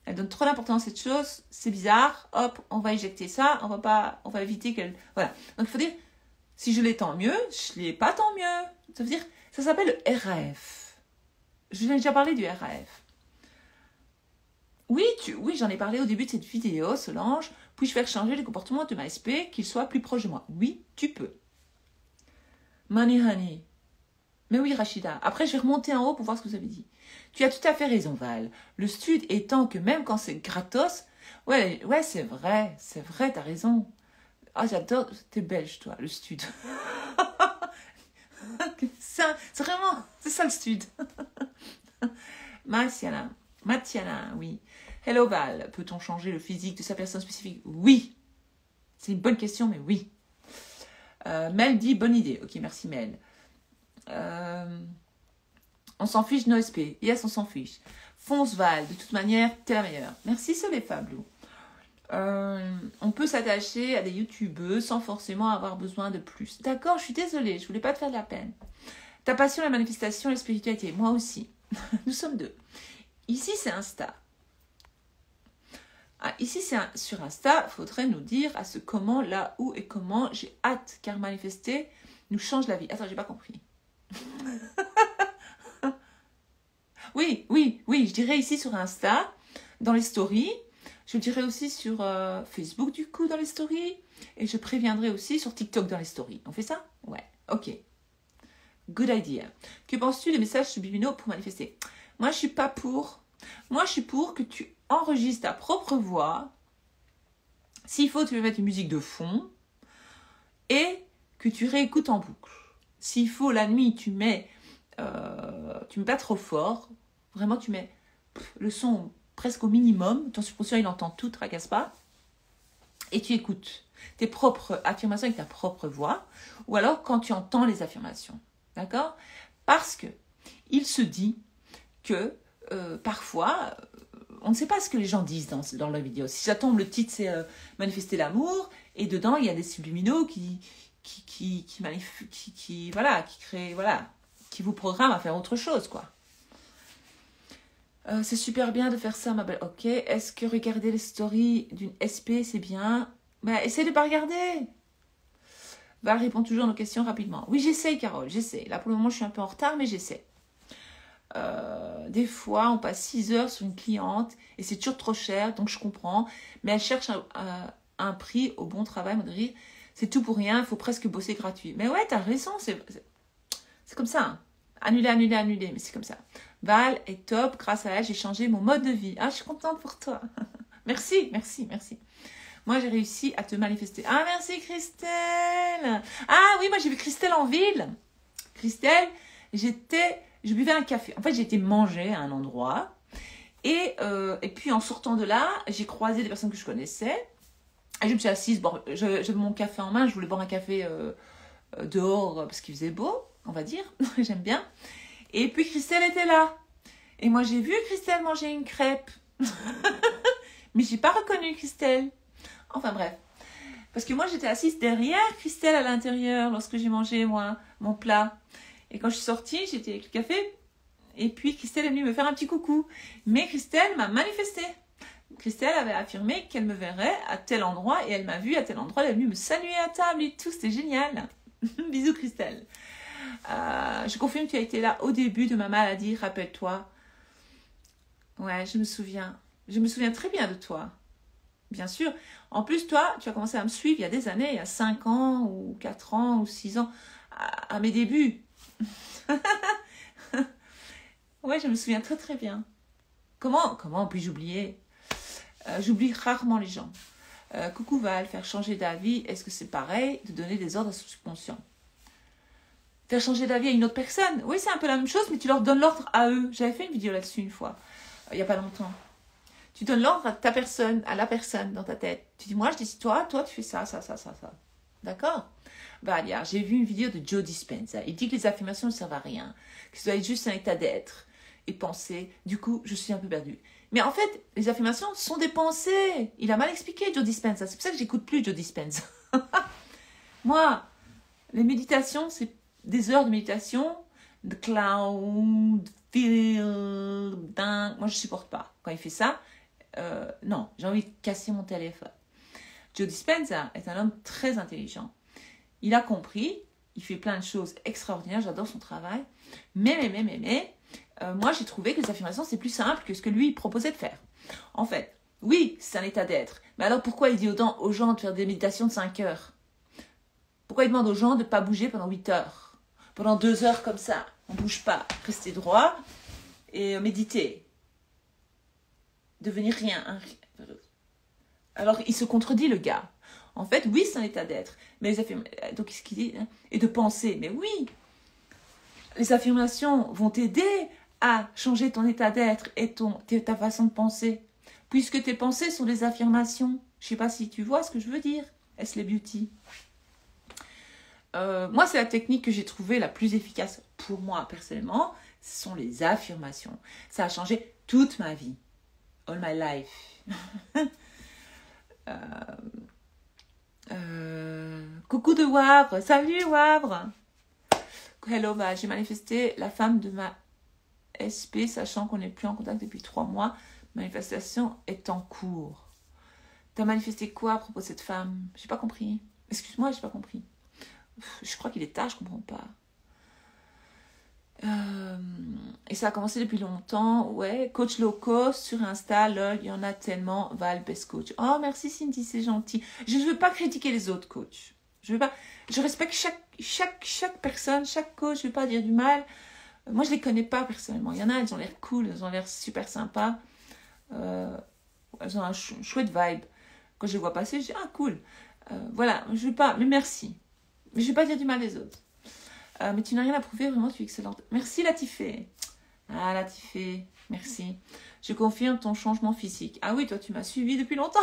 elle donne trop d'importance à cette chose, c'est bizarre, hop, on va éjecter ça, on va éviter qu'elle... Voilà. Donc, il faut dire, si je l'ai, tant mieux, je ne l'ai pas, tant mieux. Ça veut dire, ça s'appelle le RAF. Je vous ai déjà parlé du RAF. Oui, j'en ai parlé au début de cette vidéo, Solange. Puis-je faire changer les comportements de ma SP, qu'il soit plus proche de moi? Oui, tu peux. Money Honey. Mais oui, Rachida. Après, je vais remonter en haut pour voir ce que vous avez dit. Tu as tout à fait raison, Val. Le stud étant que même quand c'est gratos... Ouais, c'est vrai, t'as raison. Ah, j'adore... T'es belge, toi, le stud. C'est vraiment... C'est ça, le stud. Matiana, oui. Hello Val, peut-on changer le physique de sa personne spécifique? Oui. C'est une bonne question, mais oui. Mel dit, bonne idée. Ok, merci Mel. On s'en fiche de nos SP. Yes, on s'en fiche. Fonce Val, de toute manière, t'es la meilleure. Merci Soleil Fablou. On peut s'attacher à des youtubeux sans forcément avoir besoin de plus. D'accord, je suis désolée, je voulais pas te faire de la peine. Ta passion, la manifestation, la spiritualité, moi aussi. Nous sommes deux. Ici, c'est Insta. Ici, sur Insta, il faudrait nous dire à ce comment, là, où et comment. J'ai hâte, car manifester nous change la vie. Attends, j'ai pas compris. Oui, je dirais ici sur Insta, dans les stories. Je dirais aussi sur Facebook, du coup, dans les stories. Et je préviendrai aussi sur TikTok dans les stories. On fait ça? Ouais, ok. Good idea. Que penses-tu des messages subliminaux pour manifester? Moi, je suis pas pour. Moi, je suis pour que tu enregistres ta propre voix. S'il faut, tu peux mettre une musique de fond. Et que tu réécoutes en boucle. S'il faut, la nuit, tu mets pas trop fort. Vraiment, tu mets le son presque au minimum. Ton subconscient, il entend tout, ne tracasse pas. Et tu écoutes tes propres affirmations avec ta propre voix. Ou alors, quand tu entends les affirmations. D'accord? Parce que il se dit que parfois, on ne sait pas ce que les gens disent dans leur vidéo. Si ça tombe, le titre, c'est manifester l'amour. Et dedans, il y a des subliminaux qui vous programment à faire autre chose, quoi. C'est super bien de faire ça, ma belle. Ok. Est-ce que regarder les stories d'une SP, c'est bien? Essaye de pas regarder. Val répond toujours à nos questions rapidement. Oui, j'essaye, Carole, j'essaie. Là, pour le moment, je suis un peu en retard, mais j'essaie. Des fois, on passe 6 heures sur une cliente et c'est toujours trop cher, donc je comprends. Mais elle cherche un prix au bon travail, mode rire. C'est tout pour rien, il faut presque bosser gratuit. Mais ouais, t'as raison, c'est comme ça. Hein. Annuler, mais c'est comme ça. Val est top, grâce à elle, j'ai changé mon mode de vie. Ah, je suis contente pour toi. Merci. Moi, j'ai réussi à te manifester. Ah, merci Christelle. Ah oui, moi j'ai vu Christelle en ville. Christelle, je buvais un café. En fait, j'ai été manger à un endroit. Et puis, en sortant de là, j'ai croisé des personnes que je connaissais. Et je me suis assise. Bon, j'avais mon café en main. Je voulais boire un café dehors parce qu'il faisait beau, on va dire. J'aime bien. Et puis, Christelle était là. Et moi, j'ai vu Christelle manger une crêpe. Mais j'ai pas reconnu Christelle. Enfin, bref. Parce que moi, j'étais assise derrière Christelle à l'intérieur lorsque j'ai mangé, moi, mon plat. Et quand je suis sortie, j'étais avec le café. Et puis, Christelle est venue me faire un petit coucou. Mais Christelle m'a manifesté. Christelle avait affirmé qu'elle me verrait à tel endroit. Et elle m'a vue à tel endroit. Elle est venue me saluer à table et tout. C'était génial. Bisous, Christelle. Je confirme que tu as été là au début de ma maladie. Rappelle-toi. Ouais, je me souviens. Je me souviens très bien de toi. Bien sûr. En plus, toi, tu as commencé à me suivre il y a des années. Il y a 5 ans ou 4 ans ou 6 ans. À mes débuts. Ouais, je me souviens très très bien. Comment puis-je oublier? J'oublie rarement les gens. Coucou Val, faire changer d'avis, est-ce que c'est pareil de donner des ordres à son subconscient? Faire changer d'avis à une autre personne? Oui, c'est un peu la même chose, mais tu leur donnes l'ordre à eux. J'avais fait une vidéo là-dessus une fois, il n'y a pas longtemps. Tu donnes l'ordre à ta personne, à la personne dans ta tête. Tu dis, moi je décide, toi tu fais ça. D'accord? Valia, j'ai vu une vidéo de Joe Dispenza. Il dit que les affirmations ne servent à rien, que ça doit être juste un état d'être et penser. Du coup, je suis un peu perdue. Mais en fait, les affirmations sont des pensées. Il a mal expliqué, Joe Dispenza. C'est pour ça que j'écoute plus Joe Dispenza. Moi, les méditations, c'est des heures de méditation, de cloud, feel, dingue. Moi, je supporte pas. Quand il fait ça, non, j'ai envie de casser mon téléphone. Joe Dispenza est un homme très intelligent. Il a compris, il fait plein de choses extraordinaires, j'adore son travail. Mais, moi j'ai trouvé que les affirmations c'est plus simple que ce que lui il proposait de faire. En fait, oui, c'est un état d'être. Mais alors pourquoi il dit aux gens de faire des méditations de 5 heures? Pourquoi il demande aux gens de ne pas bouger pendant 8 heures? Pendant 2 heures comme ça, on ne bouge pas, restez droit et méditer. Devenir rien. Alors il se contredit le gars. En fait, oui, c'est un état d'être. Mais les donc, ce qu'il dit, hein, et de penser. Mais oui, les affirmations vont t'aider à changer ton état d'être et ta façon de penser. Puisque tes pensées sont des affirmations. Je ne sais pas si tu vois ce que je veux dire. Est-ce les beauty? Moi, c'est la technique que j'ai trouvée la plus efficace pour moi, personnellement. Ce sont les affirmations. Ça a changé toute ma vie. All my life. Coucou de Wavre, salut Wavre. Hello, j'ai manifesté la femme de ma SP, sachant qu'on n'est plus en contact depuis 3 mois. Manifestation est en cours. T'as manifesté quoi à propos de cette femme? J'ai pas compris. Excuse-moi, j'ai pas compris. Je crois qu'il est tard, je comprends pas. Et ça a commencé depuis longtemps. Ouais, coach low cost sur Insta, lol, il y en a tellement. Val, best coach. Oh, merci Cindy, c'est gentil. Je ne veux pas critiquer les autres coachs. Je respecte chaque personne, chaque coach. Je ne veux pas dire du mal. Moi, je ne les connais pas personnellement. Il y en a, elles ont l'air cool, elles ont l'air super sympas. Elles ont un chouette vibe. Quand je les vois passer, je dis, ah, cool. Voilà, je ne veux pas, mais merci. Mais je ne vais pas dire du mal des autres. Mais tu n'as rien à prouver, vraiment, tu es excellente. Merci Latifé. Ah, Latifé, merci. Je confirme ton changement physique. Ah oui, toi, tu m'as suivi depuis longtemps.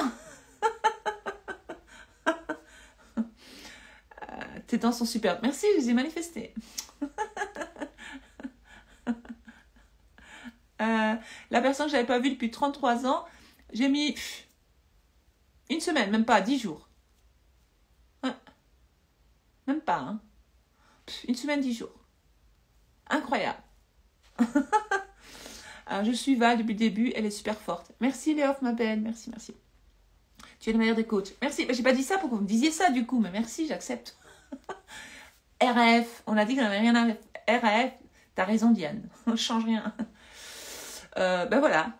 Tes dents sont superbes. Merci, je les ai manifestées. La personne que je n'avais pas vue depuis 33 ans, j'ai mis une semaine, même pas, 10 jours. Ouais. Même pas, hein. Une semaine, 10 jours. Incroyable. Alors, je suis Val depuis le début, elle est super forte. Merci Léof, ma belle, merci. Tu es le meilleur des coachs. Merci, j'ai pas dit ça pour que vous me disiez ça du coup, mais merci, j'accepte. RF, on a dit qu'on n'avait rien à... RF, t'as raison Diane, on change rien. Ben voilà.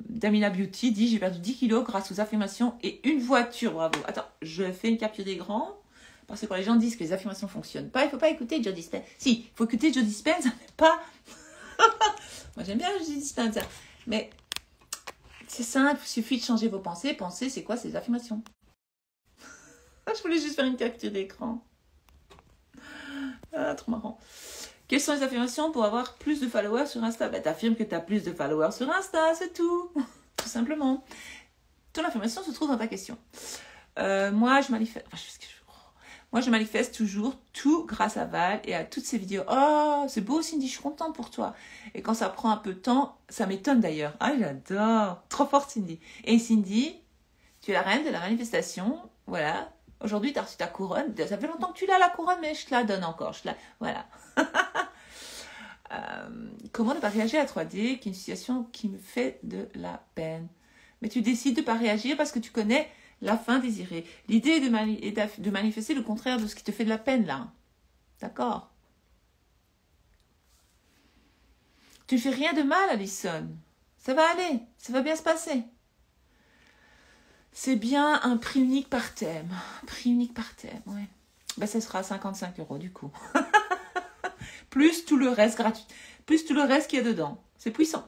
Damina Beauty dit, j'ai perdu 10 kilos grâce aux affirmations et une voiture, bravo. Attends, je fais une capture d'écran. Parce que quand les gens disent que les affirmations ne fonctionnent pas, il ne faut pas écouter Joe Dispenza. Si, il faut écouter Joe Dispenza, mais pas... Moi, j'aime bien Joe Dispenza. Mais c'est simple, il suffit de changer vos pensées. Penser, c'est quoi? C'est les affirmations. Je voulais juste faire une capture d'écran. Ah, trop marrant. Quelles sont les affirmations pour avoir plus de followers sur Insta? Ben, t'affirmes que tu as plus de followers sur Insta, c'est tout. Tout simplement. Ton affirmation se trouve dans ta question. Moi, je manifeste toujours tout grâce à Val et à toutes ces vidéos. Oh, c'est beau Cindy, je suis contente pour toi. Et quand ça prend un peu de temps, ça m'étonne d'ailleurs. Ah, j'adore. Trop forte Cindy. Et Cindy, tu es la reine de la manifestation. Voilà. Aujourd'hui, tu as reçu ta couronne. Ça fait longtemps que tu l'as la couronne, mais je te la donne encore. Voilà. Comment ne pas réagir à 3D, qui est une situation qui me fait de la peine. Mais tu décides de ne pas réagir parce que tu connais la fin désirée. L'idée est de manifester le contraire de ce qui te fait de la peine, là. D'accord? Tu ne fais rien de mal, Alison. Ça va aller. Ça va bien se passer. C'est bien un prix unique par thème. Prix unique par thème, ouais. Ben, ça sera 55 € du coup. plus tout le reste gratuit, plus tout le reste qu'il y a dedans. C'est puissant.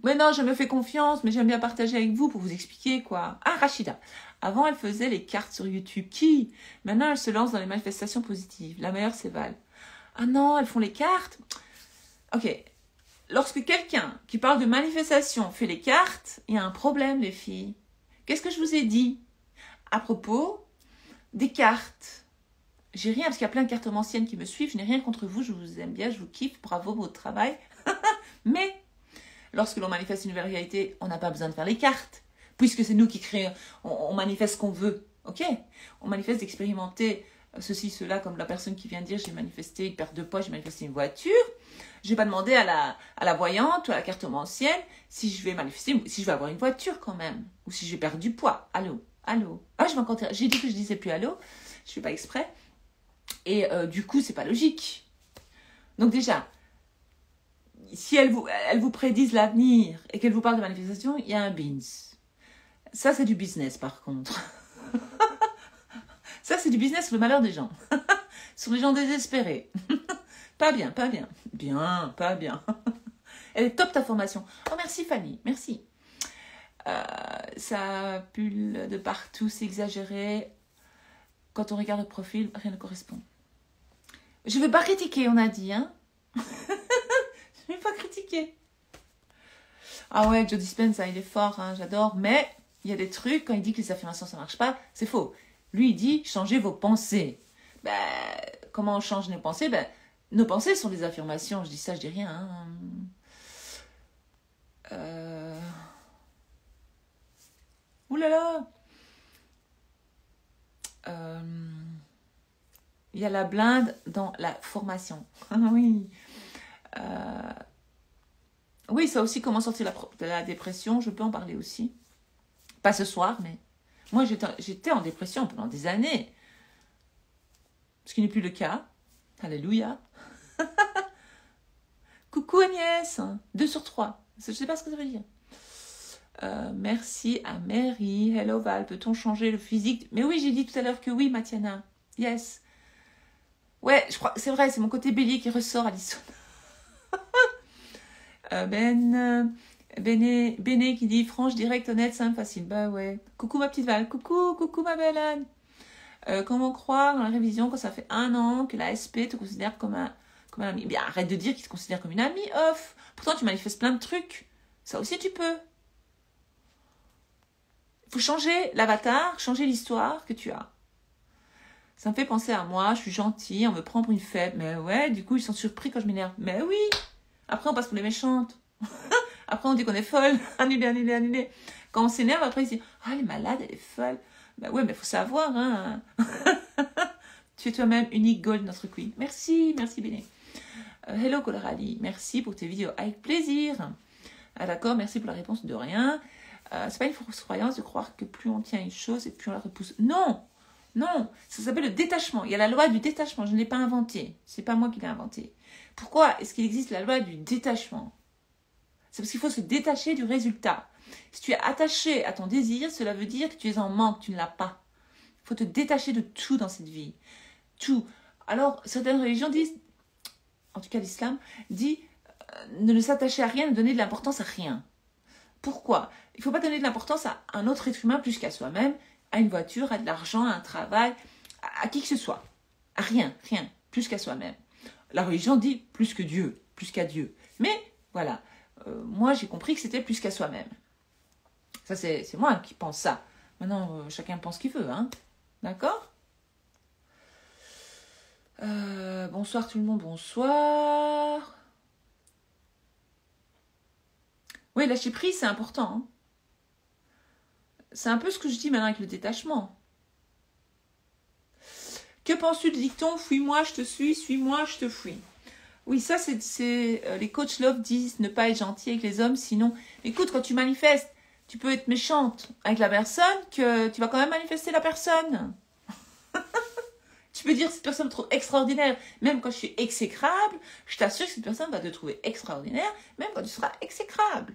Mais non, je me fais confiance, mais j'aime bien partager avec vous pour vous expliquer quoi. Ah, Rachida. Avant, elle faisait les cartes sur YouTube. Qui? Maintenant, elle se lance dans les manifestations positives. La meilleure, c'est Val. Ah non, elles font les cartes. Ok. Lorsque quelqu'un qui parle de manifestation fait les cartes, il y a un problème, les filles. Qu'est-ce que je vous ai dit à propos des cartes? J'ai rien, parce qu'il y a plein de cartomanciennes qui me suivent. Je n'ai rien contre vous, je vous aime bien, je vous kiffe. Bravo pour votre travail. Mais lorsque l'on manifeste une nouvelle réalité, on n'a pas besoin de faire les cartes. Puisque c'est nous qui créons, on manifeste ce qu'on veut. Ok? On manifeste d'expérimenter ceci, cela, comme la personne qui vient de dire j'ai manifesté une perte de poids, j'ai manifesté une voiture. Je n'ai pas demandé à la voyante ou à la cartomancienne si je vais manifester, si je vais avoir une voiture quand même, ou si je vais perdre du poids. Allô? Allô? Ah, j'ai dit que je disais plus allô, je ne fais pas exprès. Et du coup, c'est pas logique. Donc déjà, si elles vous prédisent l'avenir et qu'elles vous parlent de manifestation, il y a un beans. Ça, c'est du business par contre. Ça, c'est du business sur le malheur des gens. Sur les gens désespérés. Pas bien, pas bien. Bien, pas bien. Elle est top ta formation. Oh, merci Fanny, merci. Ça pulle de partout, c'est exagéré. Quand on regarde le profil, rien ne correspond. Je ne vais pas critiquer, on a dit, hein. Je ne vais pas critiquer. Ah ouais, Joe Dispenza, il est fort, hein, j'adore. Mais il y a des trucs, quand il dit que les affirmations, ça ne marche pas, c'est faux. Lui, il dit, changez vos pensées. Ben, comment on change nos pensées? Ben, nos pensées sont des affirmations. Je dis ça, je dis rien. Hein. Ouh là là. Il y a la blinde dans la formation. Oui. Oui, ça aussi, comment sortir de la dépression, je peux en parler aussi. Pas ce soir, mais... Moi, j'étais en dépression pendant des années. Ce qui n'est plus le cas. Alléluia. Coucou Agnès. 2 sur 3. Je ne sais pas ce que ça veut dire. Merci à Mary. Hello Val. Peut-on changer le physique? Mais oui, j'ai dit tout à l'heure que oui, Matiana. Yes. Ouais, je crois, c'est vrai, c'est mon côté bélier qui ressort, Alison. Béné qui dit franche, directe, honnête, simple, facile. Bah ouais. Coucou ma petite Val. Coucou ma belle Anne. Comment croire dans la révision quand ça fait 1 an que la SP te considère comme un ami? Bien, arrête de dire qu'il te considère comme une amie, off. Pourtant, tu manifestes plein de trucs. Ça aussi, tu peux. Il faut changer l'avatar, changer l'histoire que tu as. Ça me fait penser à moi, je suis gentille, on me prend pour une faible. Mais ouais, du coup, ils sont surpris quand je m'énerve. Mais oui. Après, on passe pour les méchantes. Après, on dit qu'on est folle. Annulé. Quand on s'énerve, après, ils disent « Ah, elle est malade, elle est folle. » Ben ouais, mais il faut savoir, hein. Tu es toi-même unique, gold, notre queen. Merci Béné. Hello Colorali, merci pour tes vidéos. Avec plaisir. Ah d'accord, merci pour la réponse de rien. C'est pas une fausse croyance de croire que plus on tient une chose et plus on la repousse. Non, ça s'appelle le détachement. Il y a la loi du détachement, je ne l'ai pas inventée. C'est pas moi qui l'ai inventée. Pourquoi est-ce qu'il existe la loi du détachement? C'est parce qu'il faut se détacher du résultat. Si tu es attaché à ton désir, cela veut dire que tu es en manque, tu ne l'as pas. Il faut te détacher de tout dans cette vie. Tout. Alors, certaines religions disent, en tout cas l'islam, dit ne s'attacher à rien, ne donner de l'importance à rien. Pourquoi? Il ne faut pas donner de l'importance à un autre être humain plus qu'à soi-même, à une voiture, à de l'argent, à un travail, à qui que ce soit. À rien, plus qu'à soi-même. La religion dit plus que Dieu, plus qu'à Dieu. Mais voilà, moi j'ai compris que c'était plus qu'à soi-même. Ça c'est moi qui pense ça. Maintenant, chacun pense ce qu'il veut, hein. D'accord? Bonsoir tout le monde, bonsoir. Oui, lâcher prise, c'est important. Hein. C'est un peu ce que je dis maintenant avec le détachement. Que penses-tu du dicton « Fuis-moi, je te suis, suis-moi, je te fuis ». Oui, ça, c'est les coachs love disent ne pas être gentil avec les hommes, sinon... Écoute, quand tu manifestes, tu peux être méchante avec la personne, que tu vas quand même manifester la personne. Tu peux dire cette personne est trop extraordinaire, même quand je suis exécrable, je t'assure que cette personne va te trouver extraordinaire, même quand tu seras exécrable.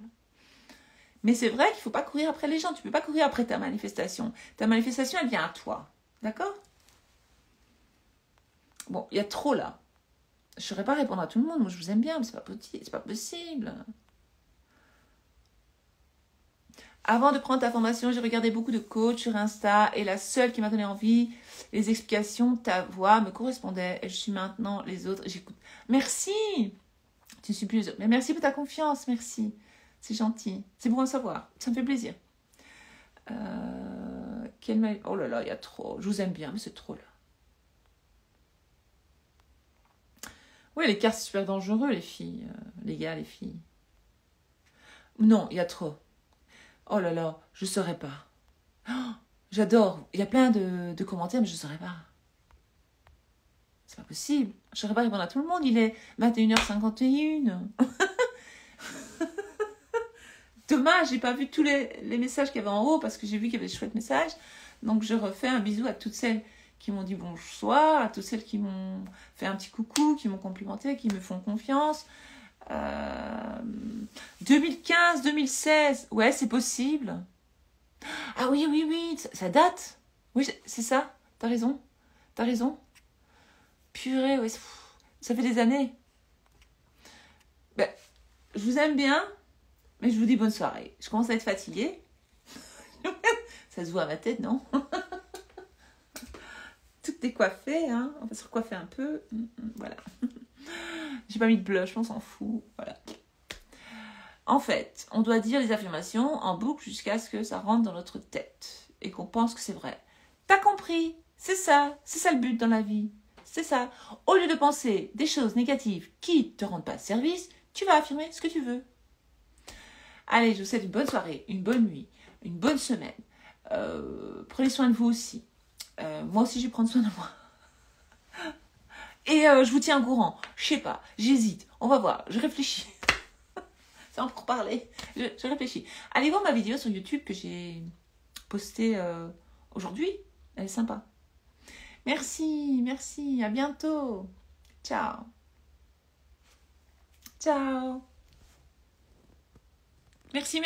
Mais c'est vrai qu'il ne faut pas courir après les gens, tu ne peux pas courir après ta manifestation. Ta manifestation, elle vient à toi. D'accord? Bon, il y a trop là. Je ne saurais pas répondre à tout le monde. Moi, je vous aime bien, mais c'est pas possible. Avant de prendre ta formation, j'ai regardé beaucoup de coachs sur Insta et la seule qui m'a donné envie, les explications, ta voix me correspondait et je suis maintenant les autres, j'écoute. Merci. Tu ne suis plus les autres. Mais merci pour ta confiance, merci. C'est gentil. C'est bon à savoir. Ça me fait plaisir. Oh là là, il y a trop. Je vous aime bien, mais c'est trop là. Oui, les cartes, c'est super dangereux, les filles. Les gars, les filles. Non, il y a trop. Oh là là, je ne saurais pas. Oh, j'adore. Il y a plein de commentaires, mais je ne saurais pas. C'est pas possible. Je ne saurais pas répondre à tout le monde. Il est 21h51. Dommage, j'ai pas vu tous les messages qu'il y avait en haut parce que j'ai vu qu'il y avait des chouettes messages. Donc je refais un bisou à toutes celles qui m'ont dit bonsoir, à toutes celles qui m'ont fait un petit coucou, qui m'ont complimenté, qui me font confiance. 2015, 2016, ouais, c'est possible. Ah oui, ça date. Oui, c'est ça. T'as raison. Purée, ouais, ça fait des années. Ben, je vous aime bien. Mais je vous dis bonne soirée. Je commence à être fatiguée. Ça se voit à ma tête, non? Tout décoiffé, hein? On va se recoiffer un peu. Voilà. J'ai pas mis de blush, on s'en fout. Voilà. En fait, on doit dire les affirmations en boucle jusqu'à ce que ça rentre dans notre tête et qu'on pense que c'est vrai. T'as compris? C'est ça le but dans la vie. C'est ça. Au lieu de penser des choses négatives qui ne te rendent pas service, tu vas affirmer ce que tu veux. Allez, je vous souhaite une bonne soirée, une bonne nuit, une bonne semaine. Prenez soin de vous aussi. Moi aussi, je vais prendre soin de moi. Et je vous tiens au courant. Je sais pas, j'hésite. On va voir, je réfléchis. C'est encore parler. Je réfléchis. Allez voir ma vidéo sur YouTube que j'ai postée aujourd'hui. Elle est sympa. Merci. À bientôt. Ciao. Merci.